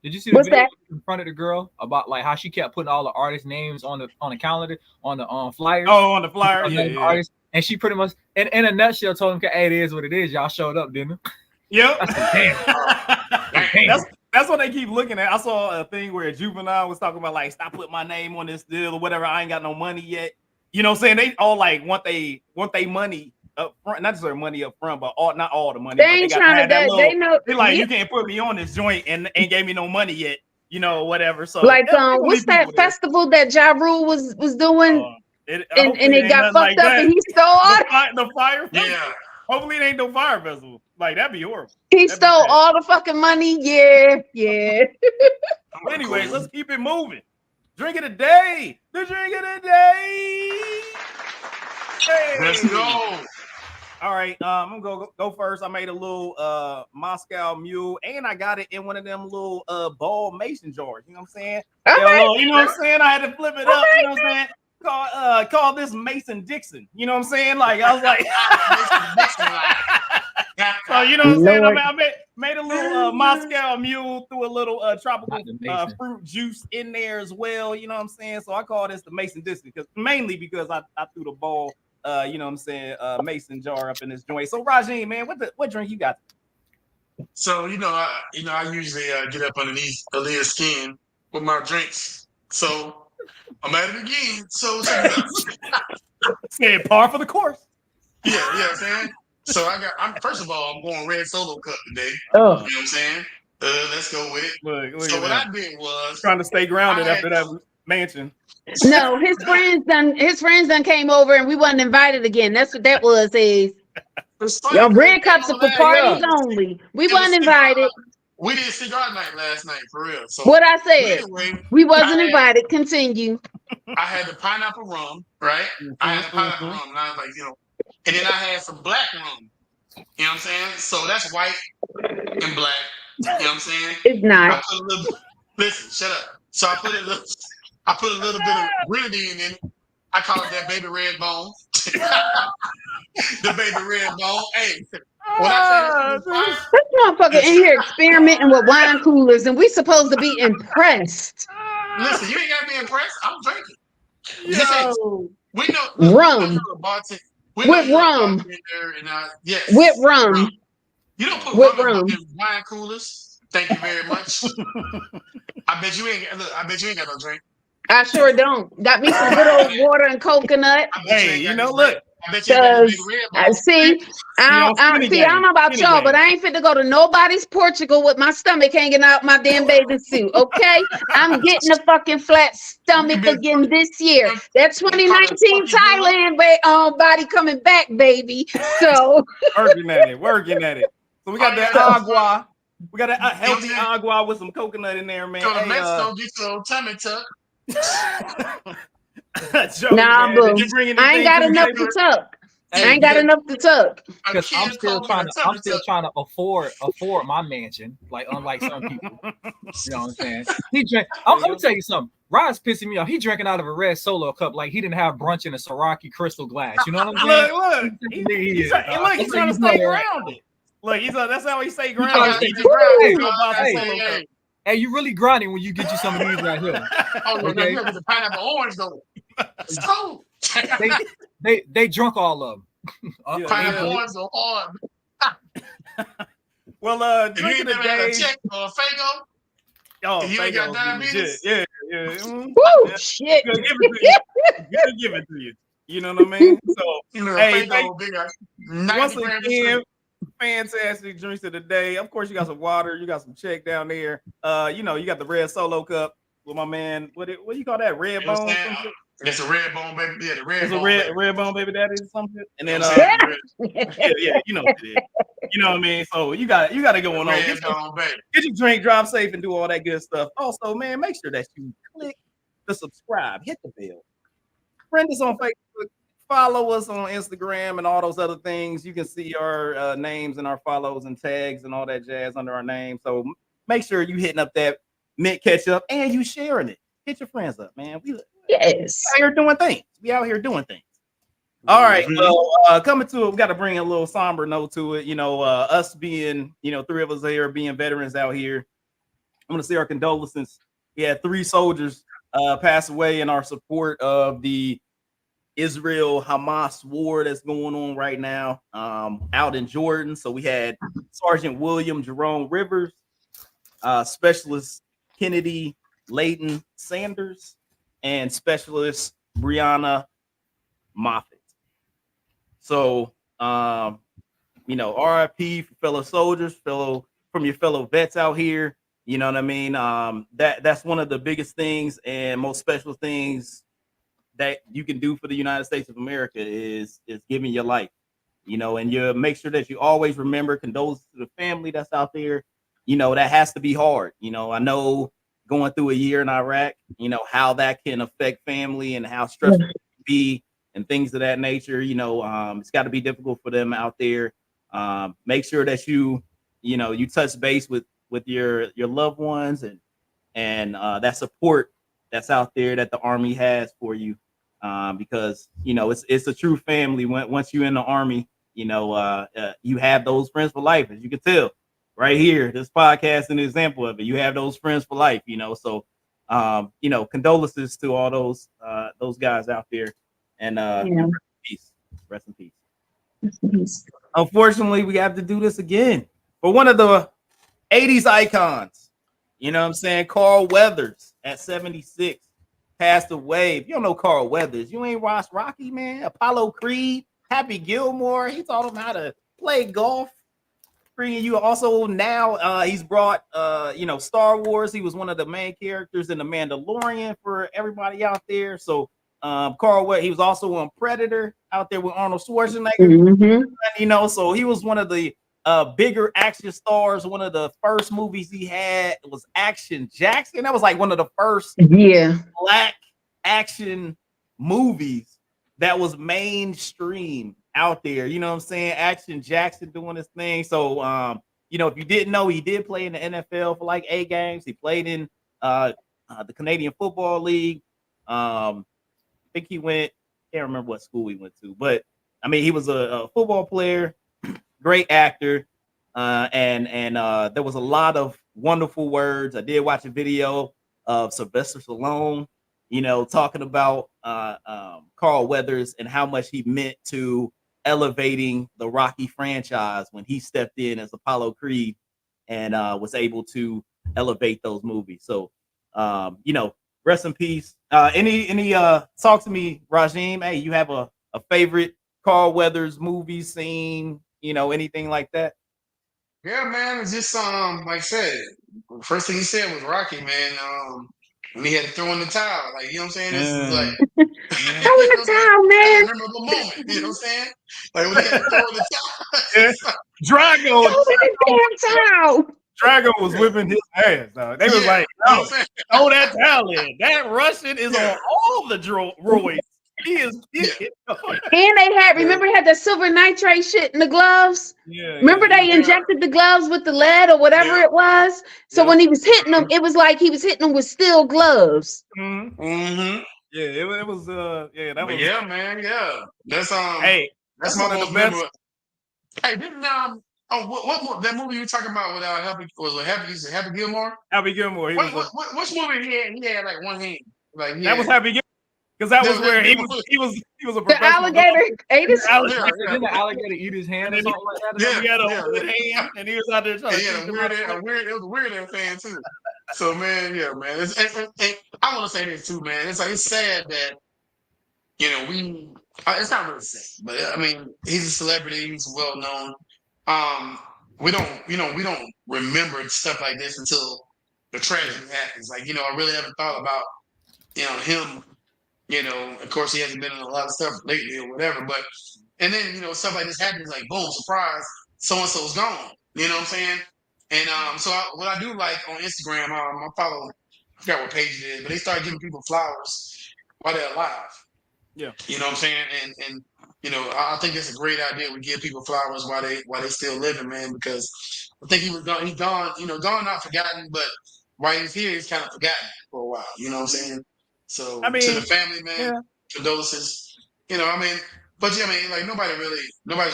Did you see the video where they confronted the girl about like how she kept putting all the artist names on the calendar, on the flyers? Oh, on the flyer, yeah. And she pretty much, in a nutshell, told him, "Hey, it is what it is. Y'all showed up, didn't you?" Yep. Damn. That's what they keep looking at. I saw a thing where Juvenile was talking about like, stop putting my name on this deal or whatever. I ain't got no money yet. You know what I'm saying? They all like want they money up front, not just their money up front, but not all the money. They ain't trying to. They know. They like you can't put me on this joint and ain't gave me no money yet. You know, whatever. So like, what's that festival that Ja Rule was doing? And it got fucked up, and he stole all the fire. Yeah. Hopefully, it ain't no fire festival. Like that'd be horrible. He stole all the fucking money. Yeah. Anyways, let's keep it moving. Drink of the day. The drink of the day. Hey. Let's go. All right, I'm gonna go first. I made a little Moscow Mule, and I got it in one of them little ball mason jars. You know what I'm saying? You know what I'm saying? I had to flip it up. You know what I'm saying? Call this Mason Dixon. You know what I'm saying? Like I was like, so you know what I'm saying? I made a little Moscow Mule, threw a little tropical fruit juice in there as well. You know what I'm saying? So I call this the Mason Dixon mainly because I threw the ball. You know what I'm saying? Mason jar up in this joint. So Rajin, man, what drink you got? So I usually get up underneath Aaliyah's skin with my drinks. So I'm at it again. So check it out. Saying par for the course. Yeah, man. So I'm first of all, I'm going red solo cup today. Oh. You know what I'm saying? Let's go with it. Look so what I did was trying to stay grounded after that mansion. No, his friends done came over and we wasn't invited again. That's what that was. Your red cups are for parties only. We wasn't invited. We did cigar night last night for real. So what I said, anyway, we wasn't invited. Continue. I had the pineapple rum, right? I had the pineapple rum, and I was like, and then I had some black rum. You know what I'm saying? So that's white and black. You know what I'm saying? It's not. Listen, shut up. So I put it I put a little bit of grenadine in it. I call it that baby red bone. The baby red bone. Hey, when I say this is fire, This motherfucker in this, here experimenting with wine coolers, and we supposed to be impressed. listen, you ain't gotta be impressed. I'm drinking. Just say Yo. we know. Look, we know Rum you're a bartender. We know with you're a rum, bartender, and with yes, rum. rum, You don't put with rum rum. in wine coolers. Thank you very much. I bet you ain't. Look, I bet you ain't got no drink. I sure don't. Got me some good old water and coconut. I bet you Hey, ain't you got know, no drink. look, I bet you ain't got no baby Cause red I bone. see, he on skinny I don't game. know about Skinny y'all, but game. I ain't fit to go to nobody's Portugal with my stomach hanging out my damn bathing suit. Okay, I'm getting a fucking flat You stomach been again this year. That call it 2019 Porky Zilla. Thailand body coming back, baby. So Working at it. Working at it. So we got All you that gotta do is agua. We got a you know what I'm healthy saying? agua with some coconut in there, man. Go to Hey, Mexico, get your tummy tuck. Joey, nah, man, did boo. you bring I ain't anything got to the enough table? to tuck. I Hey, ain't got because enough to tuck. A because kid cold with a I'm tummy still tuck. trying to afford my mansion. Like unlike some people, you know what I'm saying? He drank. I'm gonna tell you something. Rod's pissing me off. He drinking out of a red Solo cup like he didn't have brunch in a Siraki crystal glass. You know what I'm saying? Look, He is, dog. he's That's how trying to you stay doing it right. grounded. Look, that's how he stay You trying to grounded. stay. He just Ground. he Hey, do a I Boston hey, say, Solo cup. hey. hey, you really grinding when you get you some of these right here. Oh no, no, you Okay, gotta get the pineapple orange though. It's cold. they drunk all of them. Yeah, Pineapple yeah. orange go hard. Well, If you drink ain't of the never had a day. check or a Fago, Oh, if you ain't got Fago, legit. diabetes, Yeah, yeah. Woo, Yeah. shit. Gonna give it to you. Gonna give it to you. You know what I mean? So, you know, a hey, Fago bigger, once 90 grams of again, sugar. fantastic drinks of the day. Of course, you got some water, you got some check down there. You got the red Solo cup with my man. What do you call that? Red You know what I'm bone, saying? some shit. It's a red bone, baby. Yeah, the red It's a bone, baby. red bone, baby daddy, or something. And You know then what I'm saying? yeah, you know what it is. You know what I mean? So you got it The going on. red bone, baby. Get your drink, drive safe, and do all that good stuff. Also, man, make sure that you click the subscribe, hit the bell, friend us on Facebook, follow us on Instagram, and all those other things. You can see our names and our follows and tags and all that jazz under our name. So make sure you hitting up that mint ketchup and you sharing it. Hit your friends up, man. We out Yes. here doing things. We out here doing things. All right. Mhm. Well, coming to it, we got to bring a little somber note to it. Us being, three of us here being veterans out here. I'm gonna say our condolences. We had 3 soldiers pass away in our support of the Israel Hamas war that's going on right now out in Jordan. So we had Sergeant William Jerome Rivers, Specialist Kennedy Layton Sanders, and Specialist Brianna Moffitt. So, RIP for fellow soldiers, from your fellow vets out here. You know what I mean? That's one of the biggest things and most special things that you can do for the United States of America is giving your life. And you make sure that you always remember condolences to the family that's out there. That has to be hard. I know going through a year in Iraq, how that can affect family and how stressful it can be and things of that nature. It's got to be difficult for them out there. Make sure that you touch base with your loved ones and that support that's out there that the Army has for you, because it's a true family. Once you're in the Army, you have those friends for life, as you can tell right here. This podcast is an example of it. You have those friends for life. So condolences to all those guys out there, and Yeah. rest in peace. Rest in peace. Unfortunately, we have to do this again for one of the 80s icons. You know what I'm saying? Carl Weathers at 76 passed away. If you don't know Carl Weathers, you ain't watched Rocky, man. Apollo Creed, Happy Gilmore. He taught him how to play golf. Bringing you also now, he's brought, Star Wars. He was one of the main characters in The Mandalorian for everybody out there. So, Carl Weathers, he was also on Predator out there with Arnold Schwarzenegger. Mm-hmm. So he was one of the bigger action stars. One of the first movies he had was Action Jackson. That was like one of the first Yeah. black action movies that was mainstream out there. You know what I'm saying? Action Jackson doing his thing. So if you didn't know, he did play in the NFL for like 8 games. He played in the Canadian Football League. I think he went. Can't remember what school he went to, but I mean, he was a football player, great actor, and there was a lot of wonderful words. I did watch a video of Sylvester Stallone, talking about Carl Weathers and how much he meant to elevating the Rocky franchise when he stepped in as Apollo Creed and was able to elevate those movies. So, rest in peace. Any talk to me, Rajim? Hey, you have a favorite Carl Weathers movie scene? Anything like that? Yeah, man. It's just like I said, first thing he said was Rocky, man. When he had to throw in the towel, like you know what I'm saying. This is like, Yeah. Throw in you know the what I'm saying? towel, That's a man. memorable moment. You know what I'm saying? Like when he had to throw in the towel. Yeah. It's like, Drago, Throw in the damn towel. Drago was yeah, whipping his ass. They was yeah. like, You know "No, what I'm saying? throw that towel in. That Russian is Yeah, on all the roids. He is yeah, kicking." And they had, yeah, remember, had that silver nitrate shit in the gloves. Yeah, Remember, yeah, they yeah, injected the gloves with the lead or whatever yeah. it was. So yeah. when he was hitting them, it was like he was hitting them with steel gloves. Mhm. Mm-hmm. Yeah, it was. Yeah, that But was. yeah, man, yeah. Hey, That's that's my one of the most best. memorable. Hey, didn't that movie you talking about with Happy was it Happy Gilmore? Happy Gilmore. He was. Which movie he had like one hand? Like he That was had Happy Gilmore because that was that where he big was. movie. He was a The professional golfer. alligator ate his. Yeah, yeah, Didn't the alligator eat his And hand or then something like that? Or yeah, he had a yeah, wood yeah. hand, and he was out there trying And to he had teach them how to play. it was a weird ass fan too. So man, yeah, man. And I want to say this too, man. It's like it's sad that we. It's not really sad, but I mean, he's a celebrity. He's well known. Um, we don't, we don't remember stuff like this until the tragedy happens. Like, I really haven't thought about, him. Of course, he hasn't been in a lot of stuff lately or whatever. But and then stuff like this happens, like boom, surprise, so and so's gone. You know what I'm saying? And so what I do like on Instagram, I follow, I forgot what page it is, but they start giving people flowers while they're alive. Yeah. You know what I'm saying? And I think it's a great idea. We give people flowers while they still living, man, because I think he was gone. He's gone, gone, not forgotten, but while he's here, he's kind of forgotten for a while. You know what I'm saying? So I to the mean, family, man, yeah. condolences. I mean, but yeah, I mean, like nobody's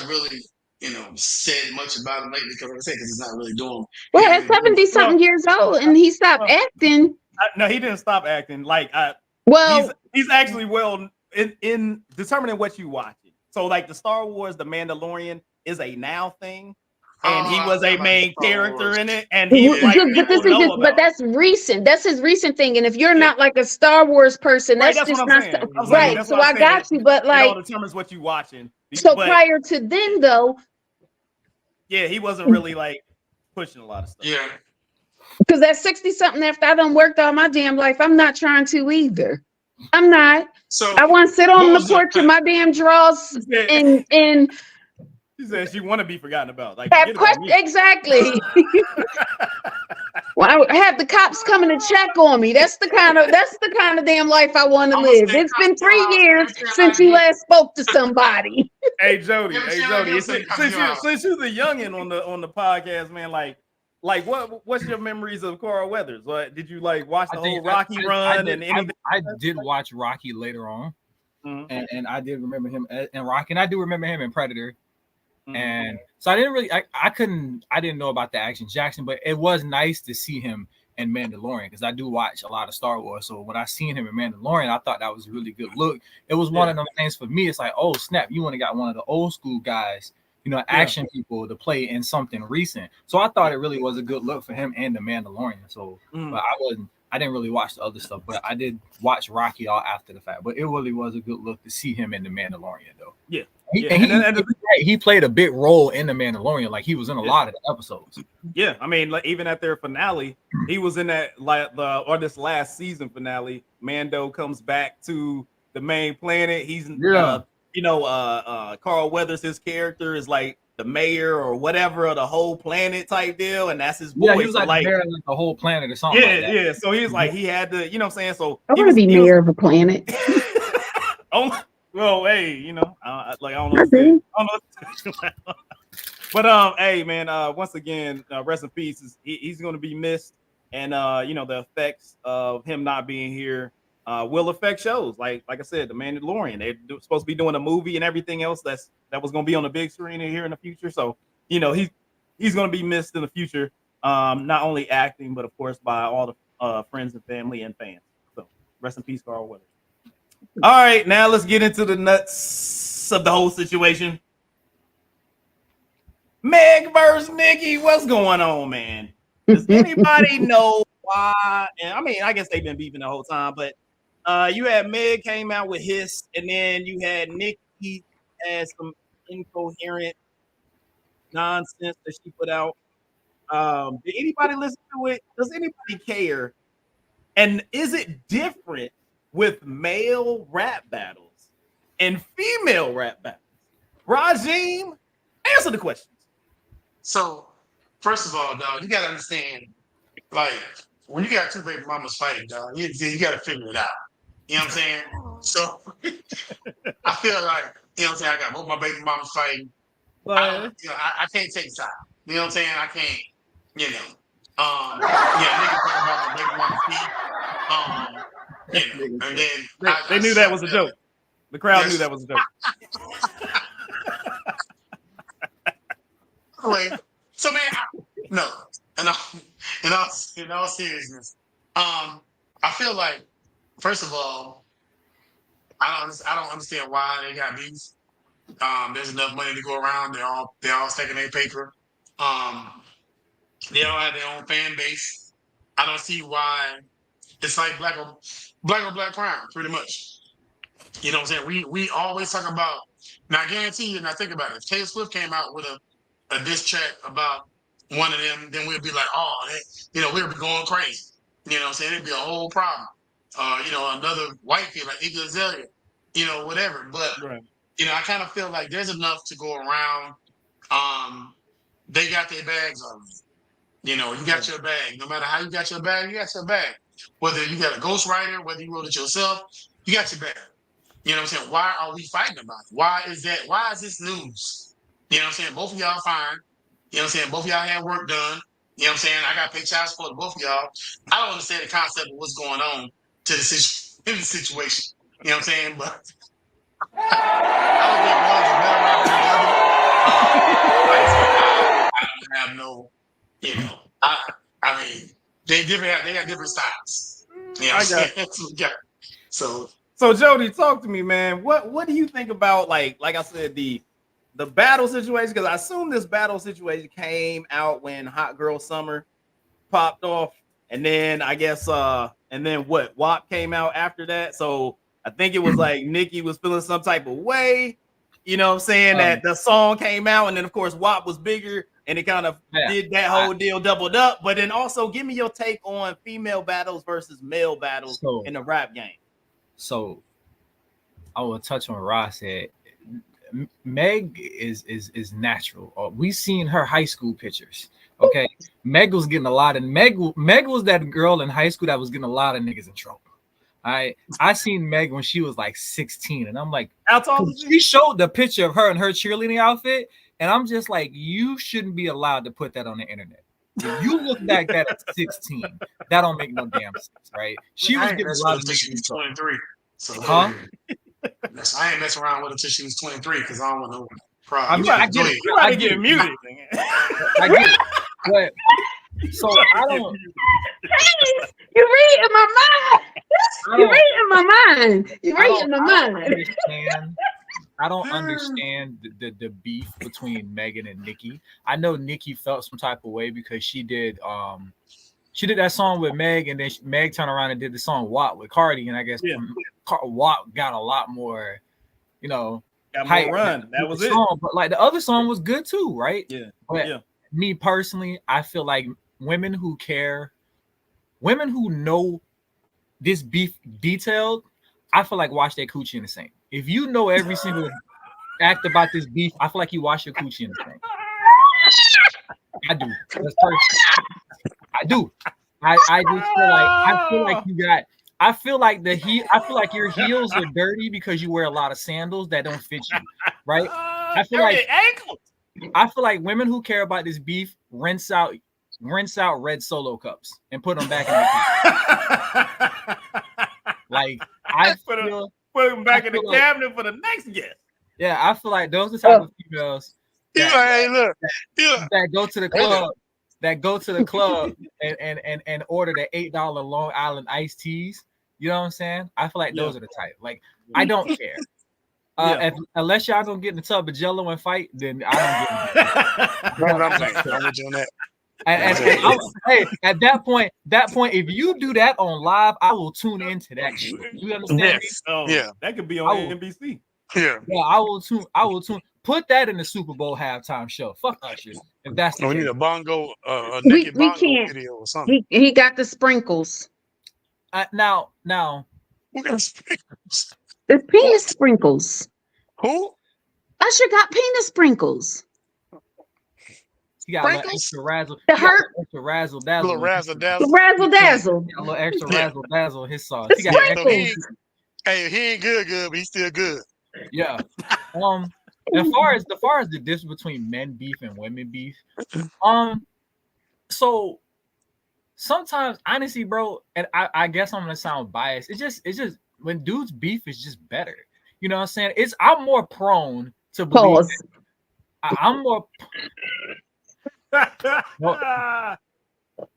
really, said much about him lately because, like I said, because he's not really doing. He Well, ain't at really doing 70 much. Well, something years old and he stopped well, acting. no, he didn't stop acting. Like Well, he's actually well in determining what you watching. So like the Star Wars, the Mandalorian is a now thing, and he I was a forgot about the main Star character Wars. in it, and he's Yeah, like but people this is know just, but about it. that's recent. That's his recent thing. And if you're Yeah, not like a Star Wars person, right. that's That's what just I'm not saying. I'm saying right. that's So why I I said got you. But it all like, determines what you watching. so But prior to then, though, yeah, he wasn't really like pushing a lot of stuff. yeah. because at 60 something, after I done worked all my damn life, I'm not trying to either. I'm not. So I want to sit what on the was the? porch with my damn drawers She said, and she said she want to be forgotten about. Like have forget about questions. me. Exactly. Well, I have the cops coming to check on me. That's the kind of damn life I want to I'm gonna live. say It's been cut your 3 house years every time since I you get last spoke to somebody. Hey Jody, every hey time I Jody. get say cut your house. Since you're the youngin on the podcast, man, like what's your memories of Carl Weathers? What did you like watch the whole Rocky run and anything? I did watch Rocky later on, and I did remember him in Rocky, and I do remember him in Predator. And so I didn't know about the Action Jackson, but it was nice to see him in Mandalorian because I do watch a lot of Star Wars. So when I seen him in Mandalorian, I thought that was a really good look. It was one of them things for me. It's like, oh snap, you want to got one of the old school guys, action people to play in something recent. So I thought it really was a good look for him and the Mandalorian. So, but I didn't really watch the other stuff, but I did watch Rocky all after the fact. But it really was a good look to see him in the Mandalorian, though. Yeah. He played a big role in the Mandalorian, like he was in a lot of the episodes. Yeah, I mean, like even at their finale, he was in that this last season finale. Mando comes back to the main planet. He's Carl Weathers, his character is like the mayor or whatever of the whole planet type deal, and that's his boy. Yeah, he was so like the mayor of the whole planet or something. Yeah, like that. yeah. So he was like he had to, you know what I'm saying? So I want to be mayor of a planet. Oh, well, hey, I don't know. I do. I don't know. But hey, man, once again, rest in peace. He's going to be missed, and the effects of him not being here will affect shows. Like I said, The Mandalorian. They're supposed to be doing a movie and everything else that was going to be on the big screen here in the future. So he's going to be missed in the future. Not only acting, but of course by all the friends and family and fans. So rest in peace, Carl Weathers. All right, now let's get into the nuts of the whole situation. Meg versus Nicki, what's going on, man? Does anybody know why? And I mean, I guess they've been beefing the whole time, but you had Meg came out with his, and then you had Nicki had some incoherent nonsense that she put out. Did anybody listen to it? Does anybody care? And is it different with male rap battles and female rap battles? Rajim, answer the questions. So, first of all, dog, you gotta understand, like, when you got two baby mamas fighting, dog, you gotta figure it out. You know what I'm saying? So, I feel like, you know what I'm saying, I got both my baby mamas fighting. I can't take side. You know what I'm saying? I can't, you know. Niggas talking about my baby mama feet. And then they knew that was a joke. The crowd knew that was a joke. So man, no. In all seriousness, I feel like, first of all, I don't understand why they got beef. There's enough money to go around. They're all stacking their paper. They all have their own fan base. I don't see why. It's like black on black crime, pretty much. You know what I'm saying? We always talk about. Now I guarantee you. Now think about it. If Taylor Swift came out with a diss track about one of them, then we'd be like, we'll be going crazy. You know what I'm saying? It'd be a whole problem. Another white kid like Iggy Azalea, whatever. But right. I kind of feel like there's enough to go around. They got their bags already. You got your bag. No matter how you got your bag, you got your bag. Whether you got a ghostwriter, whether you wrote it yourself, you got your bag. You know what I'm saying? Why are we fighting about it? Why is that? Why is this news? You know what I'm saying? Both of y'all fine. You know what I'm saying? Both of y'all had work done. You know what I'm saying? I got to pay child support to both of y'all. I don't understand the concept of what's going on to the situation. You know what I'm saying? But I don't think one's a better rapper than the other. I don't have no, I mean, they got different styles. You know what I'm saying? So Jody, talk to me, man. What do you think about like I said, the battle situation? Because I assume this battle situation came out when Hot Girl Summer popped off, and then I guess and then what? WAP came out after that. So I think it was like Nicki was feeling some type of way. You know what I'm saying? That the song came out, and then of course WAP was bigger, and it kind of did that whole deal, doubled up. But then also give me your take on female battles versus male battles in the rap game. So I will touch on what Ross said. Meg is natural. We've seen her high school pictures. Okay, Meg was getting a lot of Meg was that girl in high school that was getting a lot of niggas in trouble. I seen Meg when she was like 16, and I'm like, how tall is she showed the picture of her in her cheerleading outfit, and I'm just like, you shouldn't be allowed to put that on the internet. If you look back at 16, that don't make no damn sense, right? She was getting a lot of niggas in trouble. 23. So, huh? I ain't messing around with her until she was 23 because I don't want no problem. I mean, I get it muted. I get it. But so I don't. You're reading my mind. You're reading my mind. You're reading my mind. I don't understand the beef between Megan and Nicki. I know Nicki felt some type of way because she did that song with Meg, and then Meg turned around and did the song WAP with Cardi, and I guess WAP got a lot more, hype run. That was it. Song, but like the other song was good too, right? Yeah. But me personally, I feel like women who care, women who know this beef detailed, I feel like wash their coochie in the sink. If you know every single act about this beef, I feel like you wash your coochie in the sink. I do. That's perfect. I do. I just feel like you got. I feel like your heels are dirty because you wear a lot of sandals that don't fit you, right? I feel like women who care about this beef rinse out red Solo cups and put them back in the Like I Put feel, him back in the feel like- cabinet for the next guest. yeah, I feel like those are the type of females He like, hey, look. He like, that go to the club, and order the $8 Long Island iced teas. You know what I'm saying? I feel like those are the type. Like I don't care. Unless y'all gonna get in the tub of Jello and fight, then I don't get that's what I'm saying. I'm with you on that. hey, at that point, if you do that on live, I will tune into that shit. You understand me? Yes. Yeah. That could be on NBC. Yeah. Yeah, I will tune. Put that in the Super Bowl halftime show. Fuck Usher. If that's the We case. need a bongo, a We naked bongo can't. video or something. He got the sprinkles. Now, Who got sprinkles? The penis sprinkles. Who? Usher got penis sprinkles. he got a little Sprinkles? extra razzle. The He got hurt. extra razzle dazzle. Little razzle The dazzle. razzle dazzle. A little extra Yeah. razzle dazzle in his sauce. The He got Yeah, so sprinkles. he ain't good, but he's still good. Yeah. As far as the difference between men beef and women beef, so sometimes honestly, bro, and I guess I'm gonna sound biased. It's just when dudes beef is just better. You know what I'm saying? I'm more prone to believe. Pause. I'm more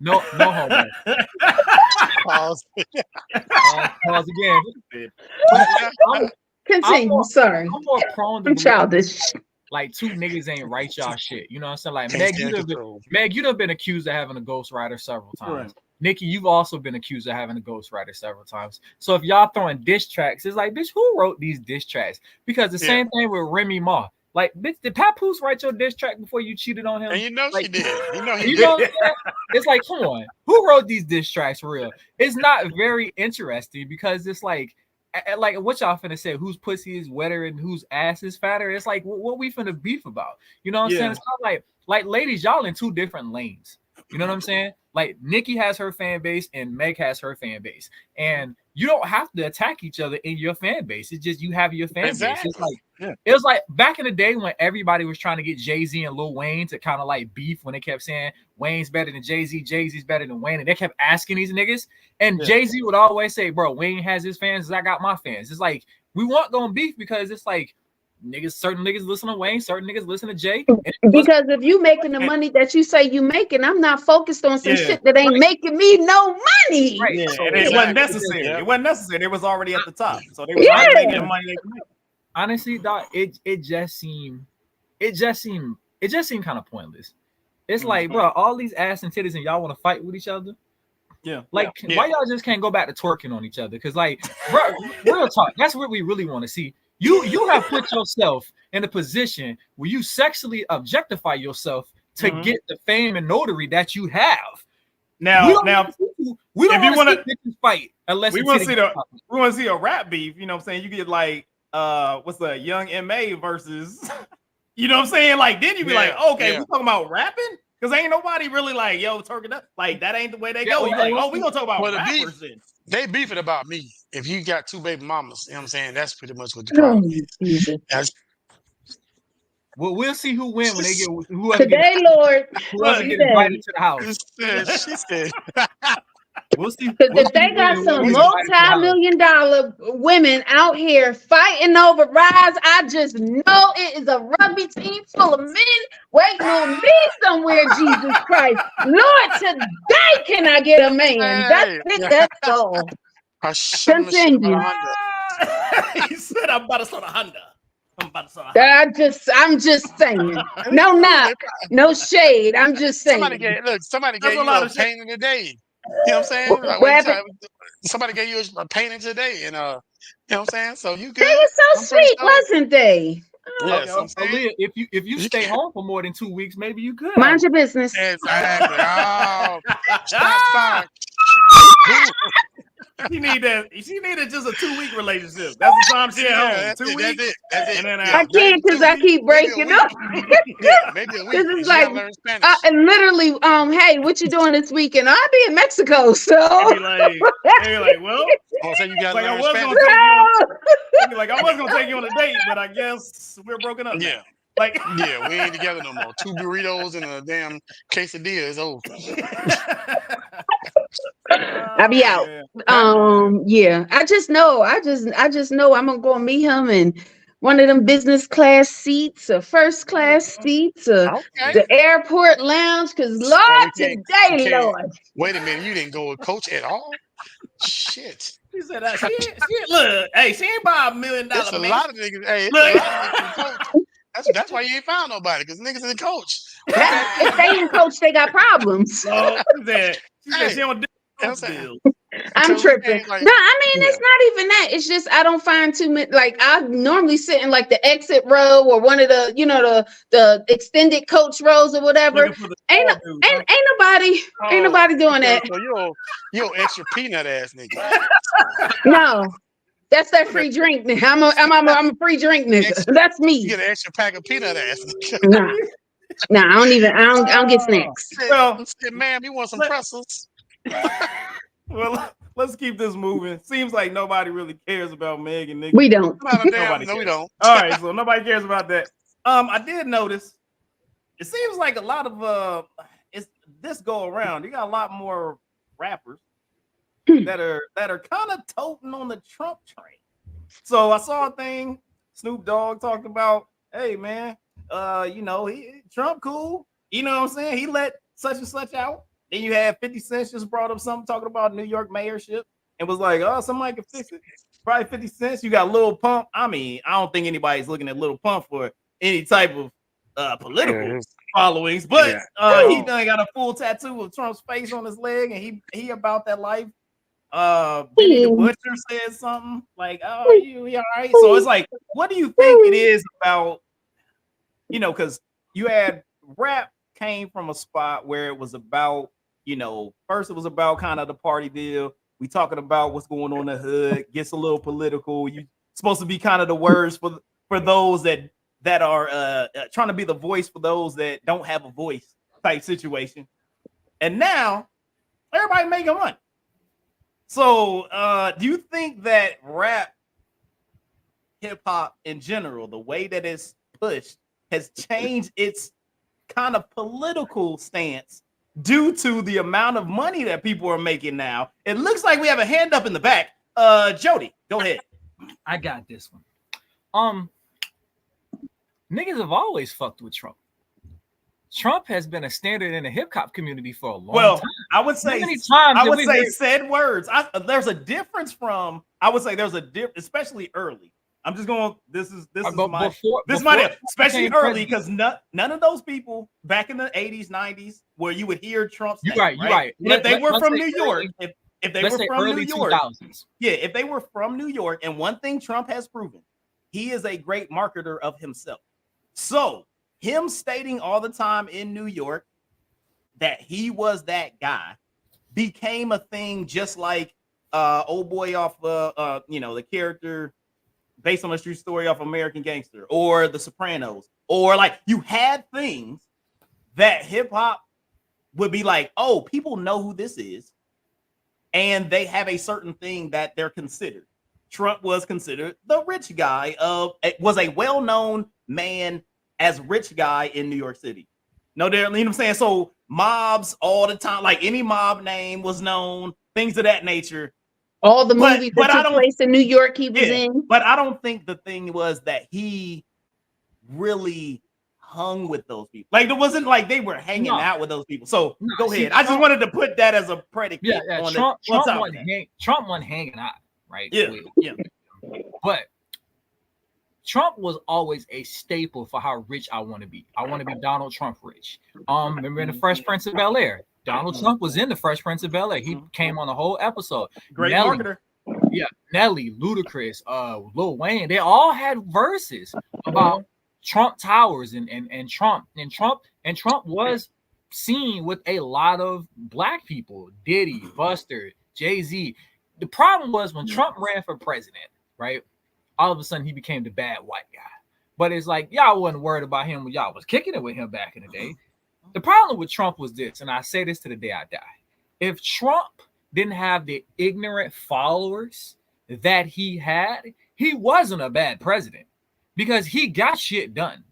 no homo. Pause. Pause again. Continue. Sorry. I'm more prone to I'm believe childish. like two niggas ain't right y'all shit. You know what I'm saying? Like Can't Meg, stand control. you done been accused of having a ghostwriter several times. Right. Nicki, you've also been accused of having a ghostwriter several times. So if y'all throwing diss tracks, it's like, bitch, who wrote these diss tracks? Because the same thing with Remy Ma. Like, bitch, did Papoose write your diss track before you cheated on him? And you know Like, she did. You know he You did. know what I'm saying? It's like, come on, who wrote these diss tracks for real? It's not very interesting because it's like what y'all finna say? Whose pussy is wetter and whose ass is fatter? It's like what we finna beef about? You know what I'm saying? It's not like ladies, y'all in two different lanes. You know what I'm saying? Like Nicki has her fan base and Meg has her fan base, and you don't have to attack each other in your fan base. It's just you have your fan base. It's like it was like back in the day when everybody was trying to get Jay-Z and Lil Wayne to kind of like beef when they kept saying Wayne's better than Jay-Z, Jay-Z's better than Wayne, and they kept asking these niggas. And Jay-Z would always say, "Bro, Wayne has his fans, I got my fans." It's like we weren't gonna beef because it's like certain niggas listen to Wayne, certain niggas listen to Jay. Because if you making the money that you say you making, I'm not focused on some shit that ain't making me no money. Right. Yeah, So and it wasn't necessary. It wasn't necessary. It was already at the top. So they were making the money they could make. Honestly, dog, it just seemed kind of pointless. It's like, bro, all these ass and titties and y'all want to fight with each other. Yeah. Like, why y'all just can't go back to twerking on each other? Because, like, bro, real talk, that's what we really want to see. You have put yourself in a position where you sexually objectify yourself to get the fame and notary that you have. Now, we don't want to see bitches fight unless we want to see a rap beef. You know what I'm saying? You get like what's the Young MA versus you know what I'm saying? Like then you be like, okay, we talking about rapping? Because ain't nobody really like, yo, turking up. Like that ain't the way they go. You like, oh, we gonna talk about rappers then. They beefing about me. If you got two baby mamas, you know what I'm saying? That's pretty much what the problem is. Well, we'll see who win when they get whoever today, Lord. Whoever get invited to the house. She said. We'll see. Because if they got some multi-million-dollar women out here fighting over rides, I just know it is a rugby team full of men waiting on me somewhere, Jesus Christ. Lord, today can I get a man? That's it, that's all. Continue. He said, I'm about to start a Honda. I'm just saying. No knock, no shade. I'm just saying. Somebody gave you a pain in the day. You know what I'm saying? Somebody gave you a painting today, and you know what I'm saying? So you good. They were so sweet, wasn't they? Yes, Aaliyah, if you stay home for more than 2 weeks, maybe you could. Mind your business. Exactly. Oh, stop. She needed just a 2-week relationship. That's the time she had home. 2 weeks. That's it. And then I can't because I keep breaking up. Maybe a week. This is like learn Spanish. and literally, hey, what you doing this weekend? I'll be in Mexico, so they be like, well, so you got like learn I was Spanish. gonna take you on a date, but I guess we're broken up. Yeah. Now. Like we ain't together no more. 2 burritos and a damn quesadilla is over. I'll be out. Yeah. I just know I'm gonna go and meet him in one of them business class seats or first class seats or Okay. the airport lounge. Cause Lord Well, we today, can't. Lord. Wait a minute. You didn't go with Coach at all? Shit. He said, she look, hey, she ain't buy $1 million It's a mansion. lot of niggas. Hey, it's Look, a lot of niggas in Coach. That's why you ain't found nobody, because niggas in Coach. That if they in coach, they got problems. so she said Hey, she don't do I'm those saying, deals. I'm because we tripping. can't like, No, I mean yeah. it's not even that. It's just I don't find too many. Like I normally sit in like the exit row or one of the the extended coach rows or whatever. Looking for the Ain't no, tall dude, huh? ain't nobody doing Okay, that. so you're extra peanut ass nigga. No, that's that free drink. I'm a free drink nigga. Extra, That's you me. get an extra pack of peanut ass nigga. Nah, nah. I don't get snacks. Well, Say, ma'am, you want some let- pretzels? well, let's keep this moving. Seems like nobody really cares about Meg and Nicki. We don't. Not a damn. Nobody No, we cares. don't. All right, so nobody cares about that. I did notice. It seems like a lot of it's this go around. You got a lot more rappers that are kind of toting on the Trump train. So I saw a thing. Snoop Dogg talked about, hey man, Trump cool. You know what I'm saying? He let such and such out. Then you had 50 Cent just brought up something talking about New York mayorship and was like, oh, somebody can fix it. Probably 50 cents. You got Lil Pump. I mean, I don't think anybody's looking at Lil Pump for any type of political followings, but he done got a full tattoo of Trump's face on his leg, and he about that life. Benny the Butcher said something like, "Oh, you all right?" So it's like, what do you think it is about? Because you had rap came from a spot where it was about, first it was about kind of the party deal. We talking about what's going on in the hood, gets a little political. You supposed to be kind of the words for those that are trying to be the voice for those that don't have a voice type situation. And now everybody making money. So do you think that rap, hip hop in general, the way that it's pushed, has changed its kind of political stance due to the amount of money that people are making now? It looks like we have a hand up in the back. Jody, go ahead. I got this one. Niggas have always fucked with Trump. Trump has been a standard in the hip hop community for a long time. I would say said words. There's a difference from. I would say there's a difference, especially early. I'm just going. This is especially early because none of those people back in the 80s, 90s where you would hear Trump's name. You're right. And if they were from New York, if they were from New York, 2000s. yeah, if they were from New York, and one thing Trump has proven, he is a great marketer of himself. So him stating all the time in New York that he was that guy became a thing, just like old boy off the character based on a true story off American Gangster or The Sopranos, or like you had things that hip hop would be like, oh, people know who this is, and they have a certain thing that they're considered. Trump was considered the rich guy was a well-known man as rich guy in New York City. No, you know what I'm saying? So mobs all the time, like any mob name was known, things of that nature. All the movies that took place in New York he was in. But I don't think the thing was that he really hung with those people. Like it wasn't like they were hanging out with those people. So go ahead. I just wanted to put that as a predicate. On Trump wasn't hanging out, right? Yeah. But Trump was always a staple for how rich I want to be. I want to be Donald Trump rich. Remember in the Fresh Prince of Bel-Air? Donald Trump was in the Fresh Prince of Bel-Air. He came on the whole episode. Great marketer. Yeah, Nelly, Ludacris, Lil Wayne. They all had verses about Trump Towers and Trump. And Trump was seen with a lot of black people. Diddy, Buster, Jay-Z. The problem was when Trump ran for president, right? All of a sudden he became the bad white guy. But it's like y'all wasn't worried about him when y'all was kicking it with him back in the day. The problem with Trump was this, and I say this to the day I die. If Trump didn't have the ignorant followers that he had, he wasn't a bad president because he got shit done.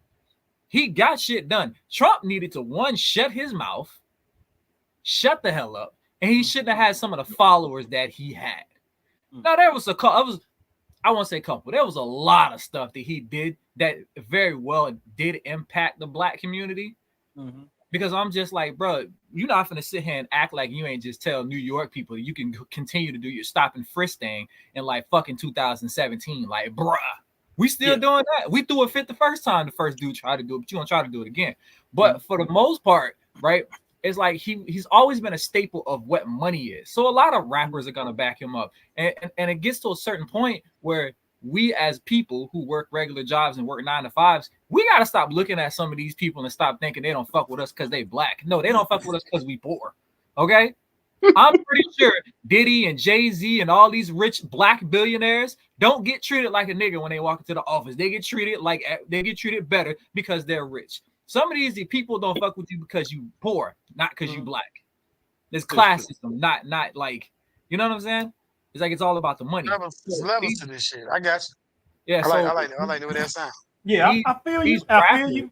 Trump needed to, one, shut his mouth, shut the hell up, and he shouldn't have had some of the followers that he had. Mm. Now there was I won't say couple. There was a lot of stuff that he did that very well did impact the black community. Mm-hmm. Because I'm just like, bro, you're not gonna sit here and act like you ain't just tell New York people you can continue to do your stop and frisk thing in like fucking 2017. Like, bruh, we still doing that. We threw a fit the first time the first dude tried to do it, but you gonna try to do it again. But for the most part, right, it's like he's always been a staple of what money is. So a lot of rappers are gonna back him up, and it gets to a certain point where we as people who work regular jobs and work 9 to 5s, we gotta stop looking at some of these people and stop thinking they don't fuck with us because they black. No, they don't fuck with us because we poor. Okay. I'm pretty sure Diddy and Jay-Z and all these rich black billionaires don't get treated like a nigga when they walk into the office. They get treated better because they're rich. Some of these people don't fuck with you because you poor, not because you black. There's classism, not like, you know what I'm saying? It's like it's all about the money. Levels to this shit. I got you. Yeah, I like the way that sound. Yeah, I feel you. I feel you.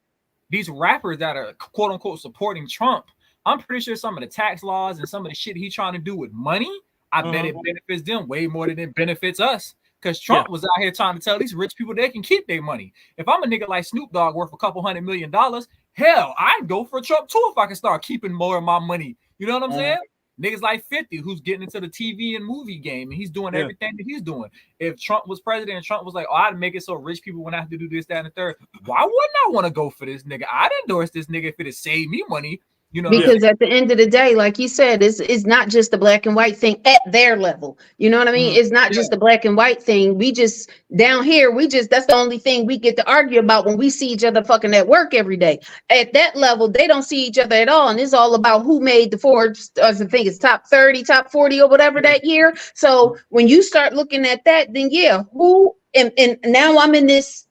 These rappers that are quote unquote supporting Trump, I'm pretty sure some of the tax laws and some of the shit he's trying to do with money, I bet it benefits them way more than it benefits us. Because Trump was out here trying to tell these rich people they can keep their money. If I'm a nigga like Snoop Dogg worth a couple $100 million, hell, I'd go for Trump too if I can start keeping more of my money. You know what I'm saying? Niggas like 50 who's getting into the TV and movie game and he's doing everything that he's doing. If Trump was president and Trump was like, oh, I'd make it so rich people wouldn't have to do this, that, and the third. Why wouldn't I want to go for this nigga? I'd endorse this nigga if it'd save me money. You know, because at the end of the day, like you said, it's not just the black and white thing at their level. You know what I mean? It's not just the black and white thing. We just down here, that's the only thing we get to argue about when we see each other fucking at work every day. At that level, they don't see each other at all. And it's all about who made the Forbes, I think it's top 30, top 40 or whatever that year. So when you start looking at that, then who and now I'm in this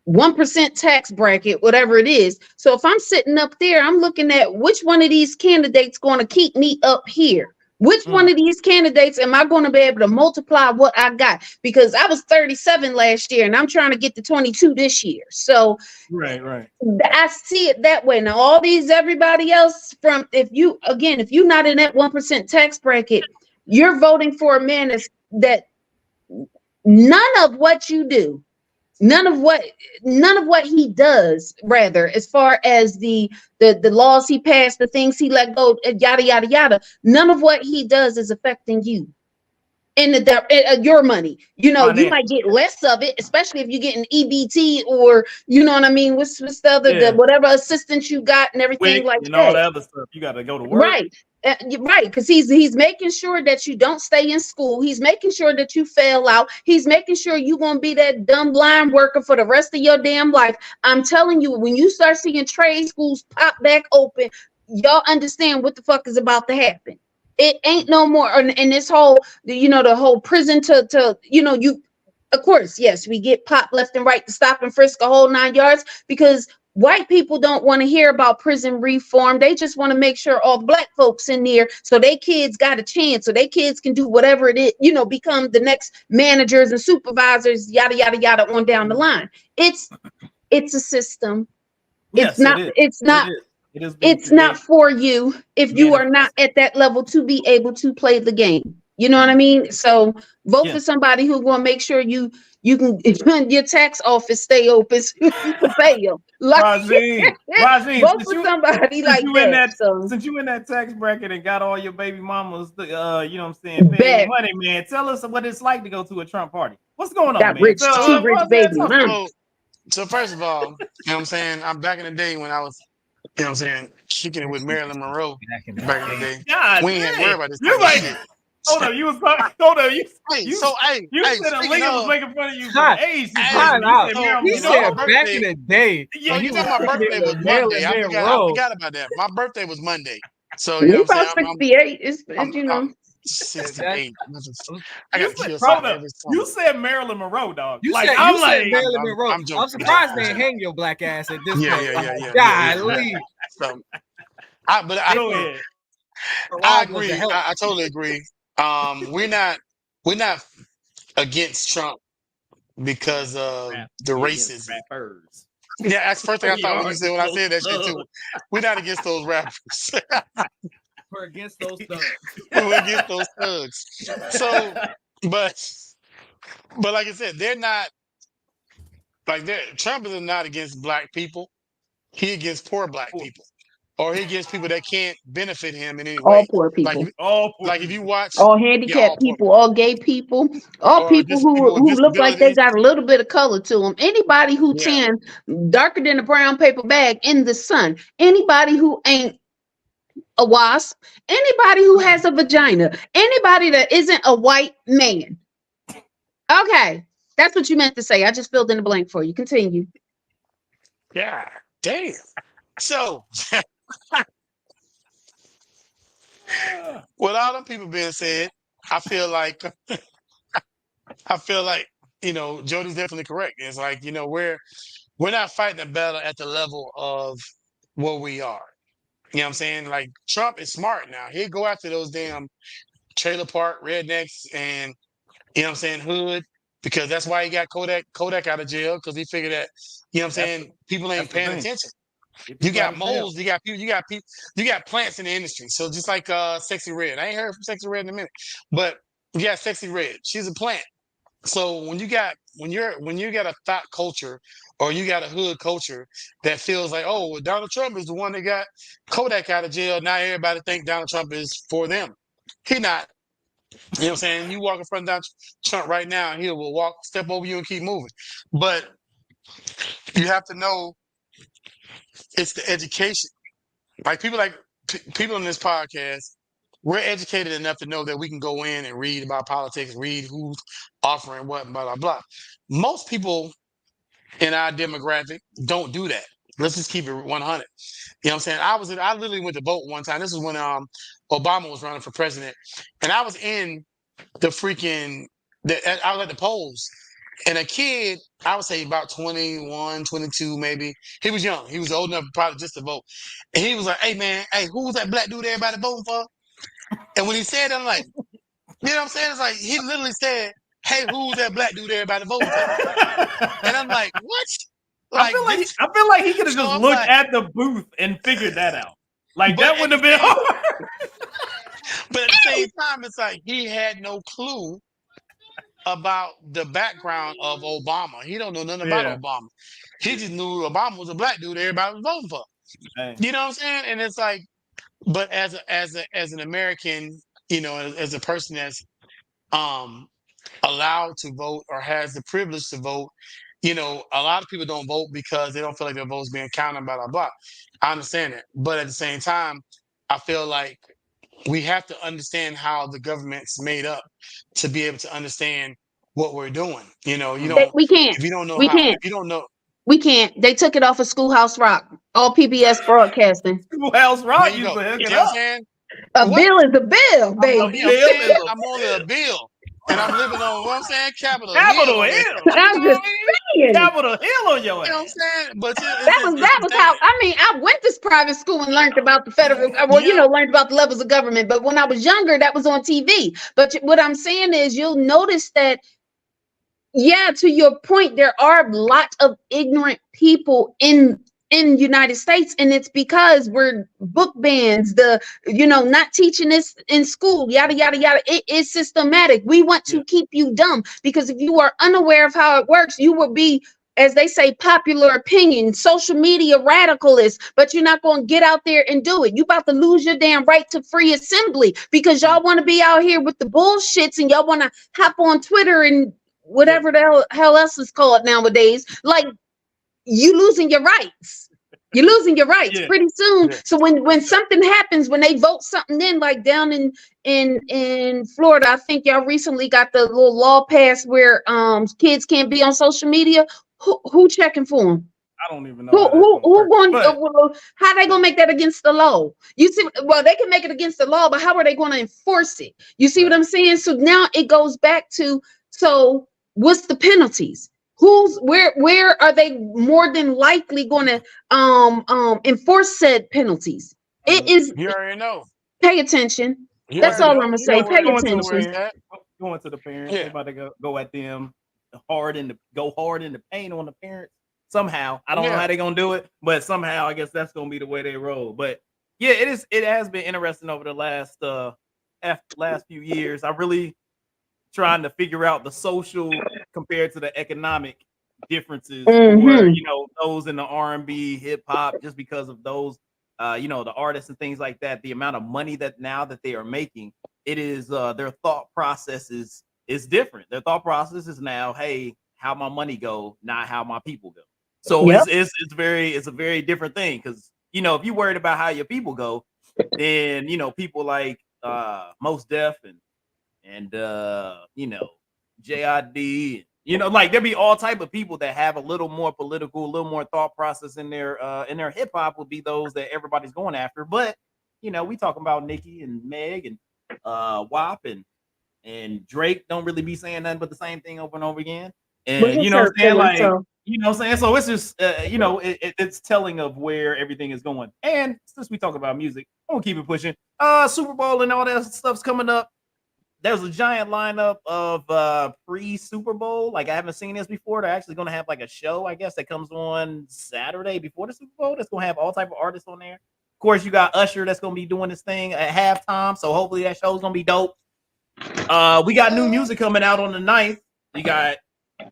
1% tax bracket, whatever it is. So if I'm sitting up there, I'm looking at which one of these candidates going to keep me up here. Which one of these candidates am I going to be able to multiply what I got? Because I was 37 last year and I'm trying to get to 22 this year. So right. I see it that way. Now, all these, everybody else if you're not in that 1% tax bracket, you're voting for a man that none of what you do, none of what he does, rather, as far as the laws he passed, the things he let go, yada yada yada, none of what he does is affecting you in your money. You know, you might get less of it, especially if you're getting EBT or, you know what I mean, what's the other, whatever assistance you got and everything like that. All the other stuff, you got to go to work. Right. Right, because he's making sure that you don't stay in school. He's making sure that you fail out. He's making sure you're going to be that dumb blind worker for the rest of your damn life. I'm telling you, when you start seeing trade schools pop back open, y'all understand what the fuck is about to happen. It ain't no more. And this whole, the whole prison to of course, yes, we get popped left and right to stop and frisk a whole 9 yards because white people don't want to hear about prison reform. They just want to make sure all the black folks in there so their kids got a chance, so their kids can do whatever it is, become the next managers and supervisors, yada, yada, yada, on down the line. It's a system. Yes, it's not for you if you are not at that level to be able to play the game. You know what I mean? So vote for somebody who's going to make sure you can your tax office stay open so you can pay them. Rosine, vote for somebody like that. Since you in that tax bracket and got all your baby mamas, you know what I'm saying, paying money, man. Tell us what it's like to go to a Trump party. What's going on, man? Two rich baby mamas. So first of all, you know what I'm saying? I'm back in the day when I was, you know what I'm saying, kicking it with Marilyn Monroe back in the day. God, we ain't had to worry about this. You're like, hold up, you was talking. Hold up, you said a lady was making fun of you for age. He said back in the day. Yeah, you know my birthday was Monday. I forgot about that. My birthday was Monday. So you know what I'm saying? 68 is, you know. 68. You said Marilyn Monroe, dog. You said Marilyn Monroe. I'm surprised they hang your black ass at this point. Yeah. So, I agree. I totally agree. We're not against Trump because of the racism. Yeah, that's the first thing I thought when I said that shit too. We're not against those rappers. We're against those thugs. We're against those thugs. So, but like I said, they're not like Trump is not against black people. He against poor black people, or he against people that can't benefit him in any All way. poor Like, people, Oh, like if you watch, all yeah, all handicapped poor people, all gay people, all or people just people with who look like they disabilities. got a little bit of color to them. Anybody who Yeah, tan darker than a brown paper bag in the sun. Anybody who ain't a wasp. Anybody who has a vagina. Anybody that isn't a white man. Okay, that's what you meant to say. I just filled in the blank for you. Continue. yeah, damn. So, with all them people being said, I feel like Jody's definitely correct. It's like we're not fighting a battle at the level of where we are. You know what I'm saying? Like Trump is smart now. He'd go after those damn trailer park rednecks and what I'm saying, hood, because that's why he got Kodak out of jail, because he figured that, what I'm that's saying, people ain't that's the paying thing. attention. Get You people out got of jail. moles, you got people, you got plants in the industry. So just like Sexy Red. I ain't heard from Sexy Red in a minute. But you got Sexy Red. She's a plant. So when you got a thought culture or you got a hood culture that feels like, oh, well, Donald Trump is the one that got Kodak out of jail. Now everybody think Donald Trump is for them. He not. You know what I'm saying? You walk in front of Donald Trump right now, and he will step over you and keep moving. But you have to know it's the education. Like people in this podcast, we're educated enough to know that we can go in and read about politics, read who's offering what, blah blah blah. Most people in our demographic don't do that. Let's just keep it 100. You know what I'm saying? I literally went to vote one time. This is when Obama was running for president, and I was in the freaking I was at the polls, and a kid, I would say about 21, 22 maybe. He was young. He was old enough probably just to vote. And he was like, hey man, hey, who was that black dude everybody voting for? And when he said that, I'm like, you know what I'm saying? It's like he literally said, hey, who's that black dude everybody voting for? And I'm like, what? Like this? I feel like he could have So just I'm looked like, at the booth and figured that out. Like but that at wouldn't the have been same, hard. but at the same time, it's like he had no clue about the background of Obama. He don't know nothing about Yeah. Obama. He just knew Obama was a black dude everybody was voting for. Hey, You know what I'm saying? And it's like, but as an American, as a person that's um allowed to vote or has the privilege to vote, a lot of people don't vote because they don't feel like their vote's being counted, blah blah blah. I understand that. But at the same time, I feel like we have to understand how the government's made up to be able to understand what we're doing. You don't We can't. if you don't know We how can't. if you don't know, We can't. They took it off of Schoolhouse Rock. All PBS broadcasting. Schoolhouse there Rock you used go. to hook You it know what I'm up. saying? A What? bill is a bill, A baby. I'm bill saying is a I'm only a bill. And I'm living on what I'm saying, Capitol Hill Capitol over here. Hill. You know I'm what just I mean? saying. Capitol Hill on your You know what I'm ass. saying? But it's That the was thing. how I mean I went to private school and learned about the federal Yeah. learned about the levels of government, but when I was younger that was on TV. But what I'm saying is you'll notice that, yeah, to your point, there are a lot of ignorant people in United States, and it's because we're book bans, not teaching this in school, yada yada yada. It is systematic. We want Yeah. to keep you dumb because if you are unaware of how it works, you will be, as they say, popular opinion, social media radicalist, but you're not going to get out there and do it. You about to lose your damn right to free assembly because y'all want to be out here with the bullshits and y'all want to hop on Twitter and whatever the hell else is called nowadays. Like, you losing your rights. You're losing your rights Yeah. pretty soon. Yeah. So when something happens, when they vote something in, like down in Florida, I think y'all recently got the little law passed where kids can't be on social media. Who checking for them? I don't even know how that's gonna Who work. going? But How they gonna make that against the law? You see, well, they can make it against the law, but how are they going to enforce it? You see what I'm saying? So now it goes back to, so what's the penalties? Where are they more than likely going to enforce said penalties? It is, You already know. pay attention. You That's already all it's, I'm know. gonna You say. know Pay where going to the where it's attention. at. going to the parents. They Yeah. about to go at them hard in the paint on the parents somehow. I don't know Yeah. how they're gonna do it, but somehow I guess that's gonna be the way they roll. But Yeah, it is. It has been interesting over the last few years. I really trying to figure out the social compared to the economic differences for Mm-hmm. those in the R&B, hip hop, just because of those the artists and things like that. The amount of money that now that they are making, it is their thought process is different. Their thought process is now, hey, how my money go, not how my people go. So Yep. it's a very different thing because if you're worried about how your people go, then people like Most Def and JID, like there be all type of people that have a little more political, a little more thought process in their hip hop would be those that everybody's going after. But we talking about Nicki and Meg and WAP and Drake don't really be saying nothing but the same thing over and over again. Well, And his you know what hair I'm saying? feeling Like, so. what I'm saying? So it's just it's telling of where everything is going. And since we talk about music, I'm gonna keep it pushing. Super Bowl and all that stuff's coming up. There's a giant lineup of pre-Super Bowl. Like I haven't seen this before. They're actually gonna have like a show, I guess, that comes on Saturday before the Super Bowl. That's gonna have all type of artists on there. Of course, you got Usher that's gonna be doing this thing at halftime. So hopefully that show's gonna be dope. We got new music coming out on the 9th. We got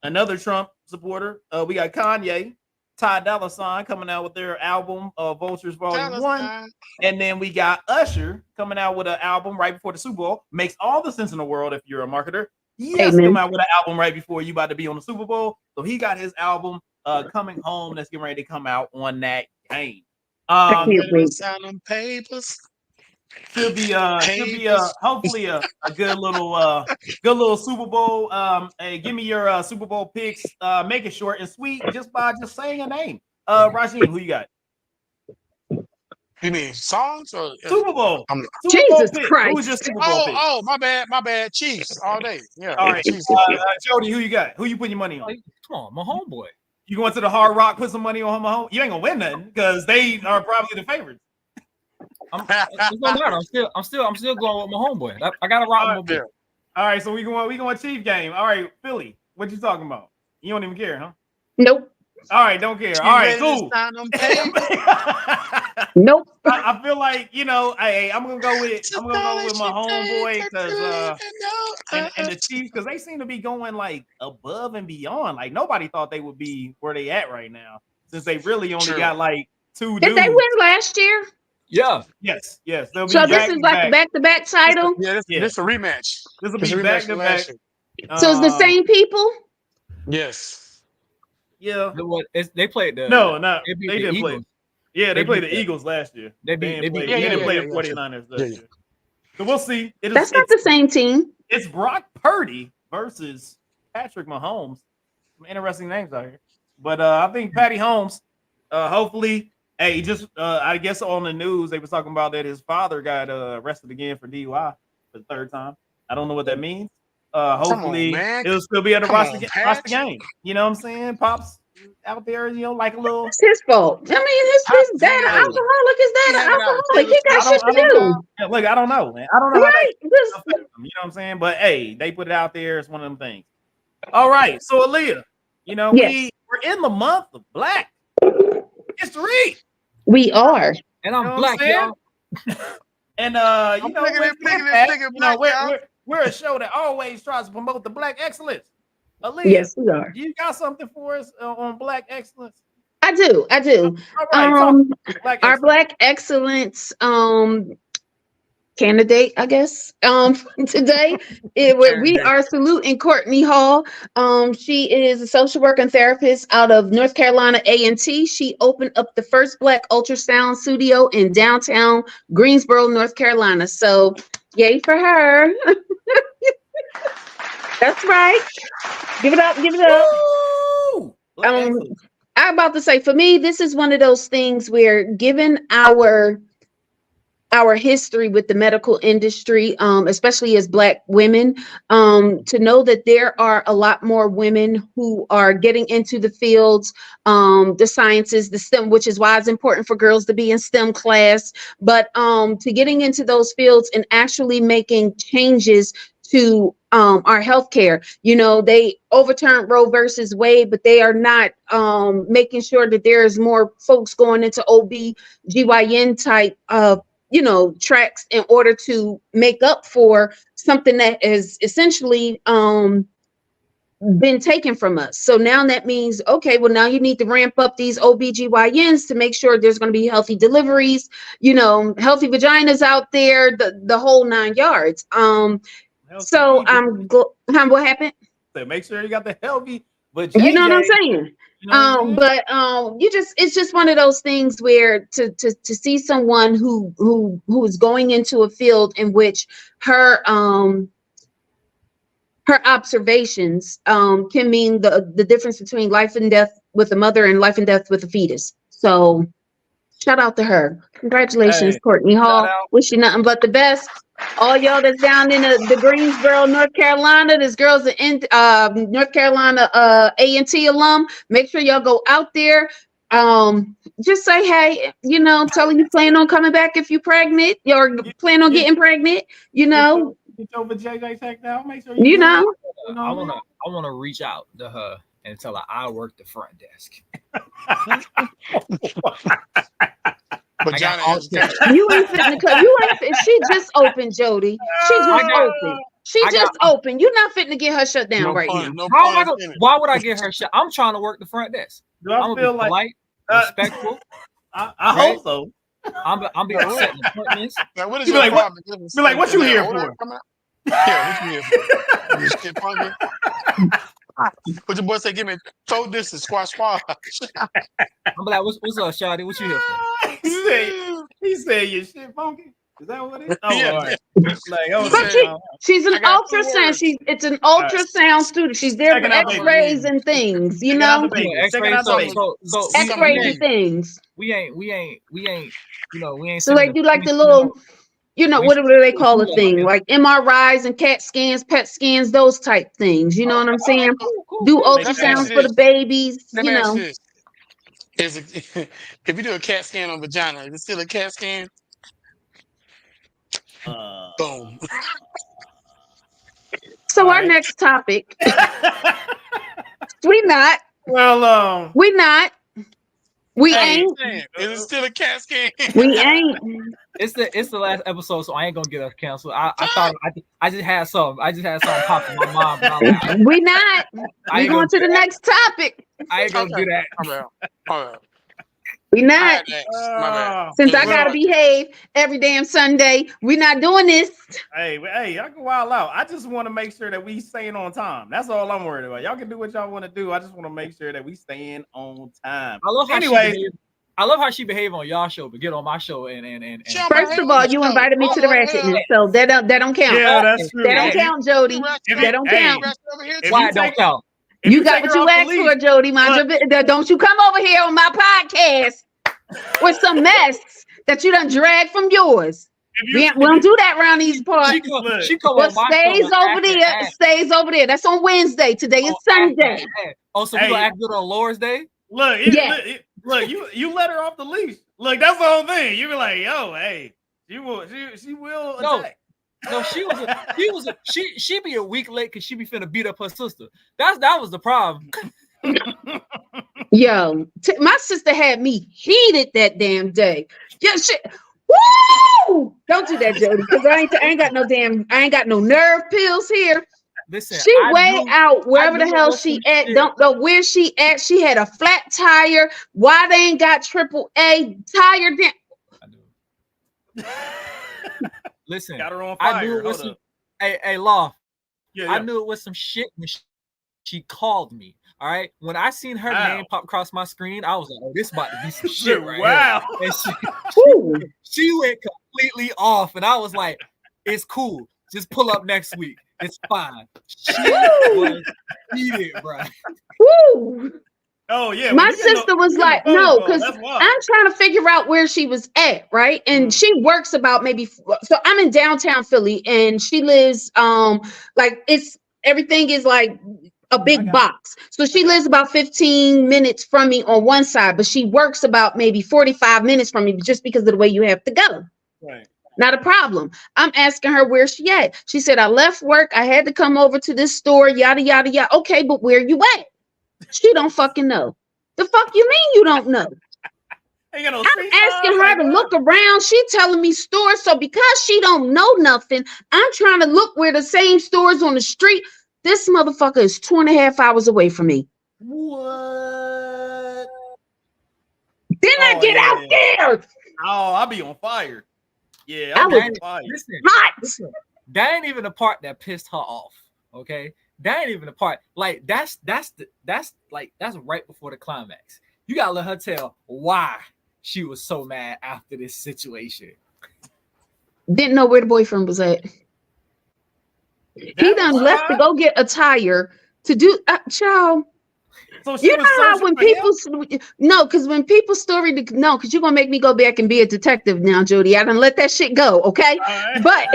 another Trump supporter. We got Kanye, Ty Dolla Sign coming out with their album Vultures Volume 1. And then we got Usher coming out with an album right before the Super Bowl. Makes all the sense in the world if you're a marketer. Yes, come Amen. out with an album right before you about to be on the Super Bowl. So he got his album Coming Home that's getting ready to come out on that game. I can't wait. Sign them papers. Should be hopefully a good little Super Bowl. Hey, give me your Super Bowl picks. Make it short and sweet just by just saying a name. Rajim, who you got? You mean songs or Super Bowl. I'm, Super Bowl Jesus pick. Christ. Who's your Super Bowl pick? oh, my bad. Chiefs all day. Yeah. All right. Chiefs. Jody, who you got? Who you putting your money on? Come on, my homeboy. You going to the Hard Rock, put some money on home? You ain't gonna win nothing because they are probably the favorites. It don't matter. I'm still going with my homeboy. I gotta rock with my boy. All right, so we going Chief game. All right, Philly. What you talking about? You don't even care, huh? Nope. All right, don't care. All right, cool. Nope. I feel like I'm gonna go with my homeboy because and the Chiefs because they seem to be going like above and beyond. Like nobody thought they would be where they at right now since they really only got like two Did dudes. they win last year? Yeah. Yes. They'll be so this is like a back-to-back title. This is a rematch. This will be back-to-back. So it's the same people. Yes. Yeah. They played the they didn't play. Yeah, they played the Eagles last year. They didn't play the 49ers last year. So we'll see. That's not the same team. It's Brock Purdy versus Patrick Mahomes. Some interesting names out here. But I think Patty Holmes, hopefully, hey, just I guess on the news they were talking about that his father got arrested again for DUI for the third time. I don't know what that means. Hopefully it'll still be able to watch the game. You know what I'm saying? Pops out there, like a little. It's his fault. I mean, his dad an alcoholic. His dad an alcoholic. He got shit to do. Yeah, look, I don't know, man. I don't know. Right. You know what I'm saying? But hey, they put it out there. It's one of them things. All right. So Aaliyah, we're in the month of Black History. We are. And I'm black, y'all. And we're a show that always tries to promote the Black excellence. Aaliyah, yes, we are. You got something for us on Black excellence? I do. Right, our Black excellence candidate, I guess. Today we are saluting Courtney Hall. She is a social worker and therapist out of North Carolina A&T. She opened up the first Black ultrasound studio in downtown Greensboro, North Carolina. So yay for her. That's right. Give it up. I'm about to say, for me, this is one of those things where, given our history with the medical industry, especially as Black women, to know that there are a lot more women who are getting into the fields, the sciences, the STEM, which is why it's important for girls to be in STEM class, but to getting into those fields and actually making changes to our healthcare. They overturned Roe versus Wade, but they are not making sure that there is more folks going into OB/GYN type of tracks in order to make up for something that is essentially been taken from us. So now that means, okay, well, now you need to ramp up these OB/GYNs to make sure there's going to be healthy deliveries, healthy vaginas out there, the whole 9 yards. So what happened? So make sure you got the healthy, but you know what I'm saying? But it's just one of those things where to see someone who is going into a field in which her observations can mean the difference between life and death with a mother and life and death with a fetus. So shout out to her. Congratulations, Courtney Hall. Wish you nothing but the best. All y'all that's down in the Greensboro, North Carolina, this girl's in North Carolina A&T alum. Make sure y'all go out there. Just say, hey, tell her you plan on coming back if you're pregnant or plan on getting pregnant, Get over JJ checked out. Make sure I wanna reach out to her and tell her I work the front desk. But Johnny, you ain't fitting to cut. She just opened, Jody. She just opened. You're not fitting to get her shut down now. Why would I get her shut? I'm trying to work the front desk. I'm gonna be polite, respectful. I hope so. I'm being setting appointments. Now, what is your problem? Be like, what you here for? Yeah, what you here for? You shit funky? But your boy say, give me throw this and squash. I'm like, what's up, Shawty? What you here for? He said your shit funky. Is that what it is? Oh, yeah. all right. She's an ultrasound. It's an ultrasound student. She's there for X-rays and things. X-rays and things. We ain't. So they do like the little. What do they call the thing? Like MRIs and CAT scans, PET scans, those type things. You know what I'm saying? Cool. Do ultrasounds for the babies. Let me ask you this. If you do a CAT scan on vagina, is it still a CAT scan? Boom. So our next topic. We not. Well, we not. We ain't. Is it still a CAT scan? We ain't. It's the last episode, so I ain't gonna get us canceled. I thought I just had something. pop in my mind. We not. We going to the next topic. I ain't gonna do that. All right. We not. Since I gotta behave every damn Sunday, we not doing this. Hey, y'all can wild out. I just want to make sure that we staying on time. That's all I'm worried about. Y'all can do what y'all want to do. I just want to make sure that we staying on time. I love how she behaved on y'all show, but get on my show and First of all, you invited me to the ratchetness, so that don't count. Yeah, that's true. That don't count, Jody. That don't count. Why it don't count? You got what you asked for, Jody. Don't you come over here on my podcast with some mess that you done dragged from yours. We don't do that around these parts. She come on my stays over there. Stays over there. That's on Wednesday. Today is Sunday. Oh, so we gonna act good on Laura's Day? Look, look, you let her off the leash. Look, that's the whole thing. You be like, yo, hey, she will attack. No, she be a week late because she be finna beat up her sister. That was the problem. Yo, my sister had me heated that damn day. Yeah, shit. Woo! Don't do that, Jody, because I ain't got no nerve pills here. Listen, she way out wherever the hell she at. Don't know where she at. She had a flat tire. Why they ain't got AAA tire? Listen, got her on fire. I knew it was some. Hey, Law. Yeah. I knew it was some shit when she called me. All right. When I seen her name pop across my screen, I was like, "Oh, this about to be some shit right here." And she went completely off, and I was like, "It's cool. Just pull up next week. It's fine." She was heated, bro. Woo! Oh yeah. My sister was like, "No," because I'm trying to figure out where she was at, right? And she works about so I'm in downtown Philly, and she lives like everything is like a big box. So she lives about 15 minutes from me on one side, but she works about maybe 45 minutes from me just because of the way you have to go. Right. Not a problem. I'm asking her where she at. She said, I left work. I had to come over to this store, yada, yada, yada. Okay, but where you at? She don't fucking know. The fuck you mean you don't know? Ain't got no I'm street asking signs, her like to what? look around. She telling me stores. So because she don't know nothing, I'm trying to look where the same stores on the street. This motherfucker is 2.5 hours away from me. What? Then I Oh get out yeah. there. Oh, I'll be on fire. Yeah, I I'll be was on fire. Listen, hot. listen, that ain't even the part that pissed her off. Okay, that ain't even the part. Like that's right before the climax. You gotta let her tell why she was so mad after this situation. Didn't know where the boyfriend was at. He That done was left to why? go get a tire to do. Child, So she you was know how searching when for him? people no, because when people story no, because you're gonna make me go back and be a detective now, Jody. I done let that shit go, okay? All right. But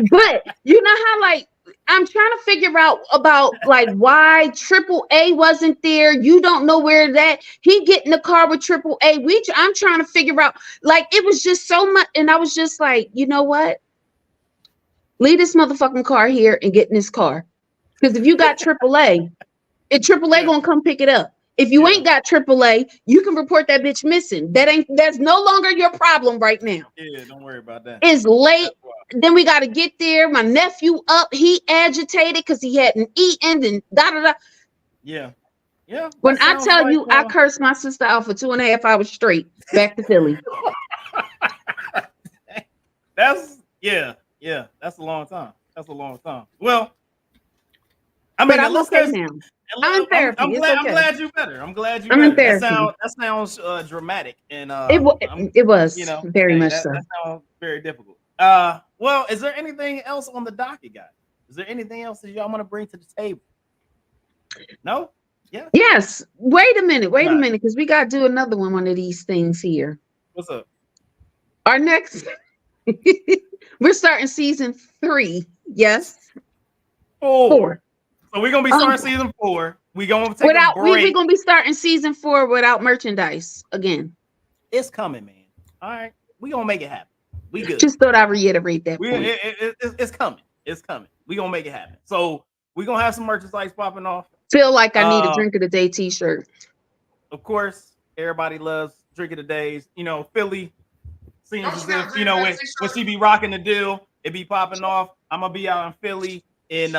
but you know how like I'm trying to figure out about like why Triple A wasn't there. You don't know where that he get in the car with Triple A. I'm trying to figure out like it was just so much, and I was just like, you know what? Leave this motherfucking car here and get in this car. Because if you got AAA, and AAA Yeah, gonna come pick it up. If you yeah, ain't got AAA, you can report that bitch missing. That's no longer your problem right now. yeah. Don't worry about that. It's late. That's why. Then we gotta get there. My nephew up, he agitated because he hadn't eaten and da da da. Yeah, yeah. When That I sounds tell like you I cursed my sister out for 2.5 hours straight, back to Philly. that's yeah. That's a long time. That's a long time. Well, I But mean, I'm okay now. I'm in therapy. I'm It's glad. I'm okay. glad you better. I'm glad you I'm in better. therapy. That sounds dramatic, and It was you know, very hey, much so. that sounds very difficult. Well, is there anything else on the docket, guys? Is there anything else that y'all want to bring to the table? No. Yeah. Yes. Wait a minute, Right. because we gotta do another one of these things here. What's up? Our next we're starting season 3. Yes. 4. So we're gonna be Um, starting season 4. We're gonna take a we're break. gonna be starting season 4 without merchandise again. It's coming, man. All right, we gonna make it happen. We good. Just thought I'd reiterate that We point. it's coming. It's coming. We gonna make it happen. So we gonna have some merchandise popping off. Feel like I need a Uh, drink of the day t-shirt. of course, everybody loves drink of the days. You know, Philly seems Don't as you got if drink of that when t-shirt? she be rocking the deal, it be popping off. I'm gonna be out in Philly in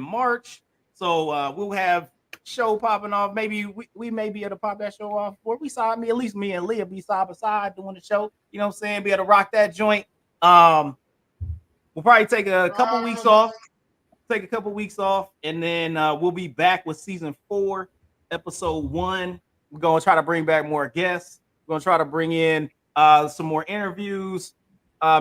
March, so we'll have show popping off. Maybe we may be able to pop that show off, or at least me and Leah be side by side doing the show. You know what I'm saying? Be able to rock that joint. We'll probably take a couple weeks off. And then we'll be back with season 4, episode 1. We're gonna try to bring back more guests. We're gonna try to bring in some more interviews,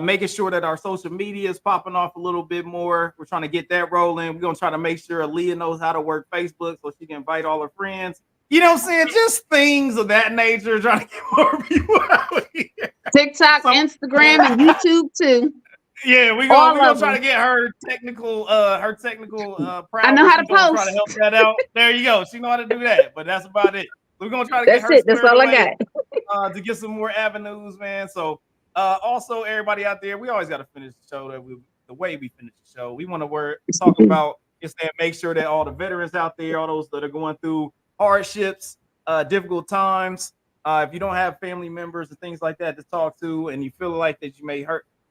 making sure that our social media is popping off a little bit more. We're trying to get that rolling. We're gonna try to make sure Aaliyah knows how to work Facebook so she can invite all her friends. You know what I'm saying? Just things of that nature, trying to get more people out here. TikTok, Instagram, and YouTube too. Yeah, we're gonna try to get her technical I prowess. know how to We're gonna try to post. help that out. There you go. She know how to do that, but that's about it. We're gonna try to get That's her it. That's squared all I away got. to get some more avenues, man. So also everybody out there, we always gotta finish the show the way we finish the show. We want to talk about just that, make sure that all the veterans out there, all those that are going through hardships, difficult times, if you don't have family members and things like that to talk to, and you feel like that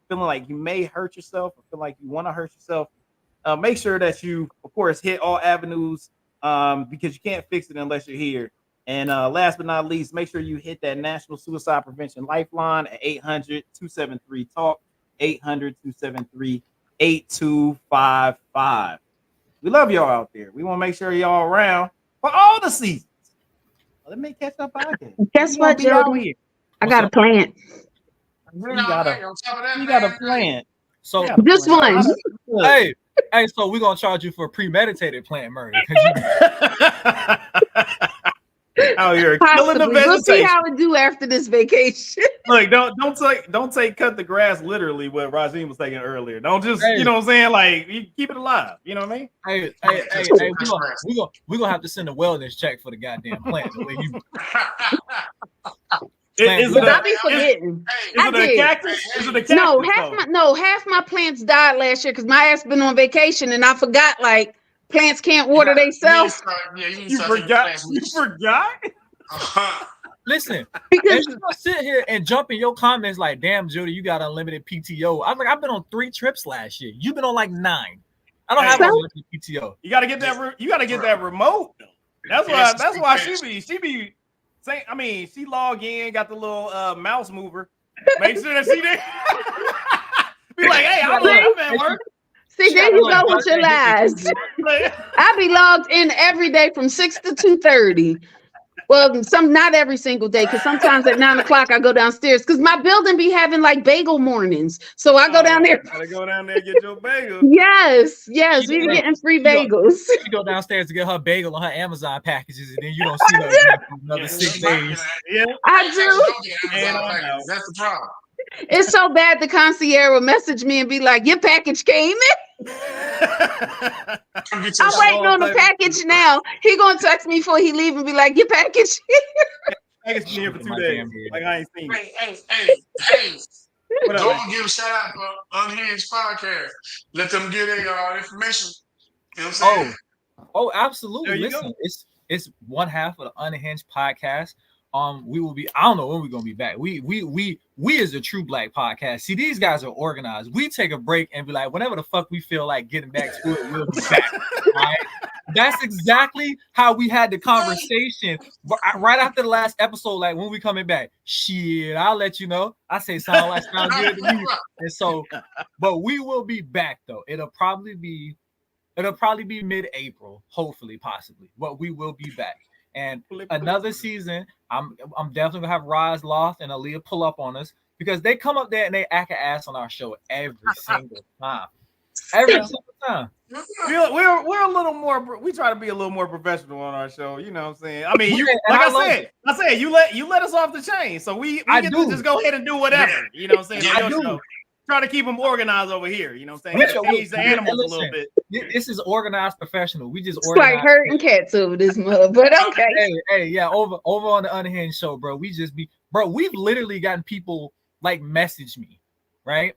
feeling like you may hurt yourself or feel like you want to hurt yourself, make sure that you, of course, hit all avenues because you can't fix it unless you're here. And last but not least, make sure you hit that National Suicide Prevention Lifeline at 800-273-TALK, 800-273-8255. We love y'all out there. We want to make sure y'all around for all the seasons. Let me catch up podcast. Guess what, Jody? I got a plan. On top of that, You got a man, plan. So This one. hey, so we're gonna charge you for premeditated planned murder because out here killing the Possibly. We'll see vegetation. how it do after this vacation. Look, don't take cut the grass literally what Rajim was taking earlier. Don't just Hey. you know what I'm saying, like you keep it alive. You know what I mean? we're gonna have to send a wellness check for the goddamn plant. The way you Is But it I a, be forgetting. is I it a did. cactus? Is it a cactus? No, though? half my plants died last year because my ass been on vacation and I forgot like plants can't water themselves You forgot. You forgot. Listen, because and you gonna sit here and jump in your comments like, "Damn, Judy, you got unlimited PTO." I'm like, I've been on 3 trips last year. You've been on like 9. I don't have So- unlimited PTO. You gotta get that. You gotta get that remote. That's why. That's why she be saying. I mean, she log in, got the little mouse mover. Make sure that she there. Be like, hey, I'm on that work. See, there you go with your lies. I be logged in every day from 6 to 2:30. Well, not every single day, because sometimes at 9 o'clock I go downstairs because my building be having like bagel mornings. So I go down there. Gotta go down there and get your bagel. Yes, we be getting free bagels. She go downstairs to get her bagel on her Amazon packages, and then you don't see her again for another 6 days. Yeah, I do. That's the problem. It's so bad the concierge will message me and be like, your package came in. I'm waiting on the package now. He gonna text me before he leave and be like, your package. Package been here for 2 days. Like I ain't seen it. Hey. Don't give a shout out for Unhinged Podcast. Let them get their information. You know what I'm saying? Oh, absolutely. There you Listen, go. it's one half of the Unhinged Podcast. We will be. I don't know when we're gonna be back. We as a true black podcast. See, these guys are organized. We take a break and be like, whenever the fuck we feel like getting back to it, we'll be back. Right? That's exactly how we had the conversation right after the last episode. Like, when we coming back, shit, I'll let you know. I say sound good to me. And so, but we will be back though. It'll probably be mid-April, hopefully, possibly. But we will be back. And another season, I'm definitely gonna have Roz Loft and Aaliyah pull up on us because they come up there and they act an ass on our show every single time. Every single time. We're a little more. We try to be a little more professional on our show. You know what I'm saying? I mean, I said you let us off the chain, so we get to just go ahead and do whatever. You know what I'm saying? I do. Try to keep them organized over here. You know what I'm saying? Change the animals a little bit. This is organized professional. We just it's like herding cats over this mother, but okay. Hey, yeah, over on the Unhinged show, bro. We've literally gotten people like message me, right?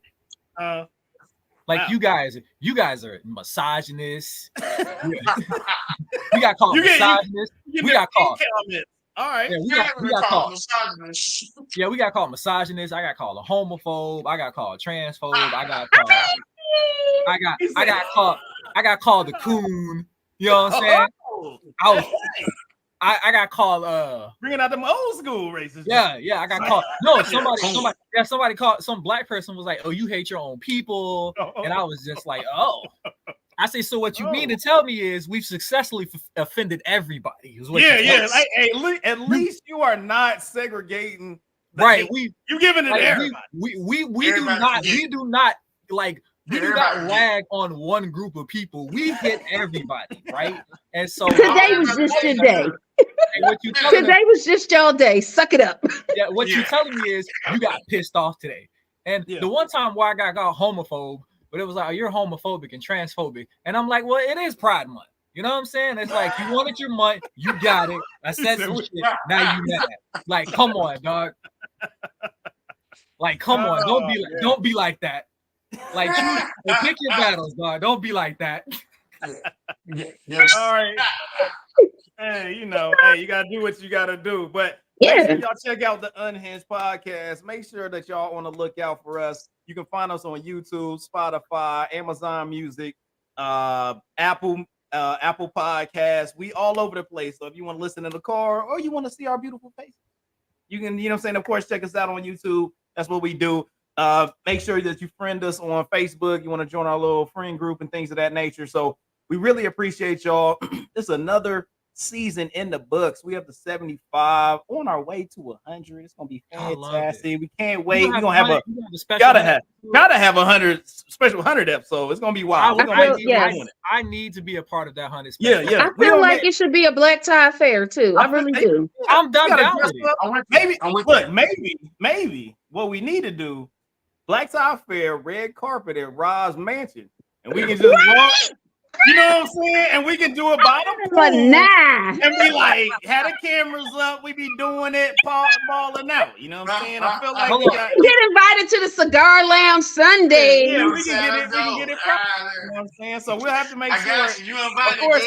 Like you guys are misogynists. We got called misogynists. We got called. All right. Yeah, we got called misogynist. Yeah, we got called misogynist. I got called a homophobe. I got called transphobe. I got called the coon. You know what I'm saying? I got called bringing out them old school races. Yeah, I got called. No, somebody called, some black person was like, "Oh, you hate your own people," and I was just like, "Oh." I say, so what you mean to tell me is we've successfully offended everybody. Yeah. Like, hey, at least you are not segregating. Right. You giving it to everybody. We do not rag on one group of people. We hit everybody, right? And so today was just your day. Today was just your day. Suck it up. Yeah, what you're telling me is you got pissed off today. And the one time where I got homophobe, but it was like, oh, you're homophobic and transphobic. And I'm like, well, it is Pride Month. You know what I'm saying? It's like, you wanted your month, you got it. I said some shit, now you mad. Like, come on, dog. Like, come on. Don't be like that. Like, pick your battles, dog. Don't be like that. All right. Hey, you gotta do what you gotta do. But make sure y'all check out the Unhinged Podcast. Make sure that y'all on the lookout for us. You can find us on YouTube, Spotify, Amazon Music, Apple Podcasts. We all over the place. So if you want to listen in the car or you want to see our beautiful faces, you can, you know what I'm saying? Of course, check us out on YouTube. That's what we do. Make sure that you friend us on Facebook. You want to join our little friend group and things of that nature. So we really appreciate y'all. This is another season in the books. We have the 75 on our way to 100. It's gonna be fantastic. We can't wait. We're gonna have gotta have 100 special 100 episode. It's gonna be wild. I need to be a part of that 100 special. Yeah. I feel like it should be a black tie fair too. I really do. I'm down with it. Maybe what we need to do, black tie fair, red carpet at Roz's mansion, and we can just walk. You know what I'm saying? And we can do it by the But pool. nah. And we like had the cameras up. We be doing it, balling out. You know what I'm saying? I feel like we got. Get invited to the cigar lounge Sunday. Yeah, we can get it. We can get it. Right. You know what I'm saying? So we'll have to make sure. got you. You invited,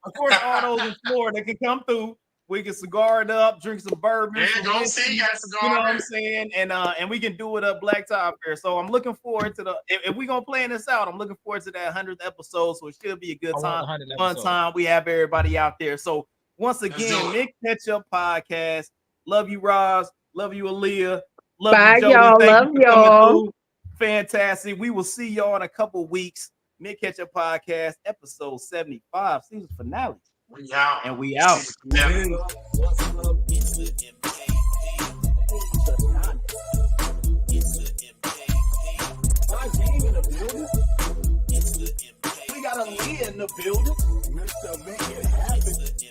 of course, all those in Florida can come through. We can cigar it up, drink some bourbon. Yeah, some go whiskey, see, you got a cigar. You know what I'm saying? And we can do it up Black Tie Fair. So I'm looking forward to the. If we gonna plan this out, I'm looking forward to that 100th episode. So it should be a good time, fun time. We have everybody out there. So once again, Nick Ketchup Podcast. Love you, Roz. Love you, Aaliyah. Love Bye, you, Jody. y'all. Thank Love you for coming y'all. through. Fantastic. We will see y'all in a couple weeks. Nick Ketchup Podcast, episode 75, season finale. We out. And we out. We got a Lee in the building. Mr. Make It Happen.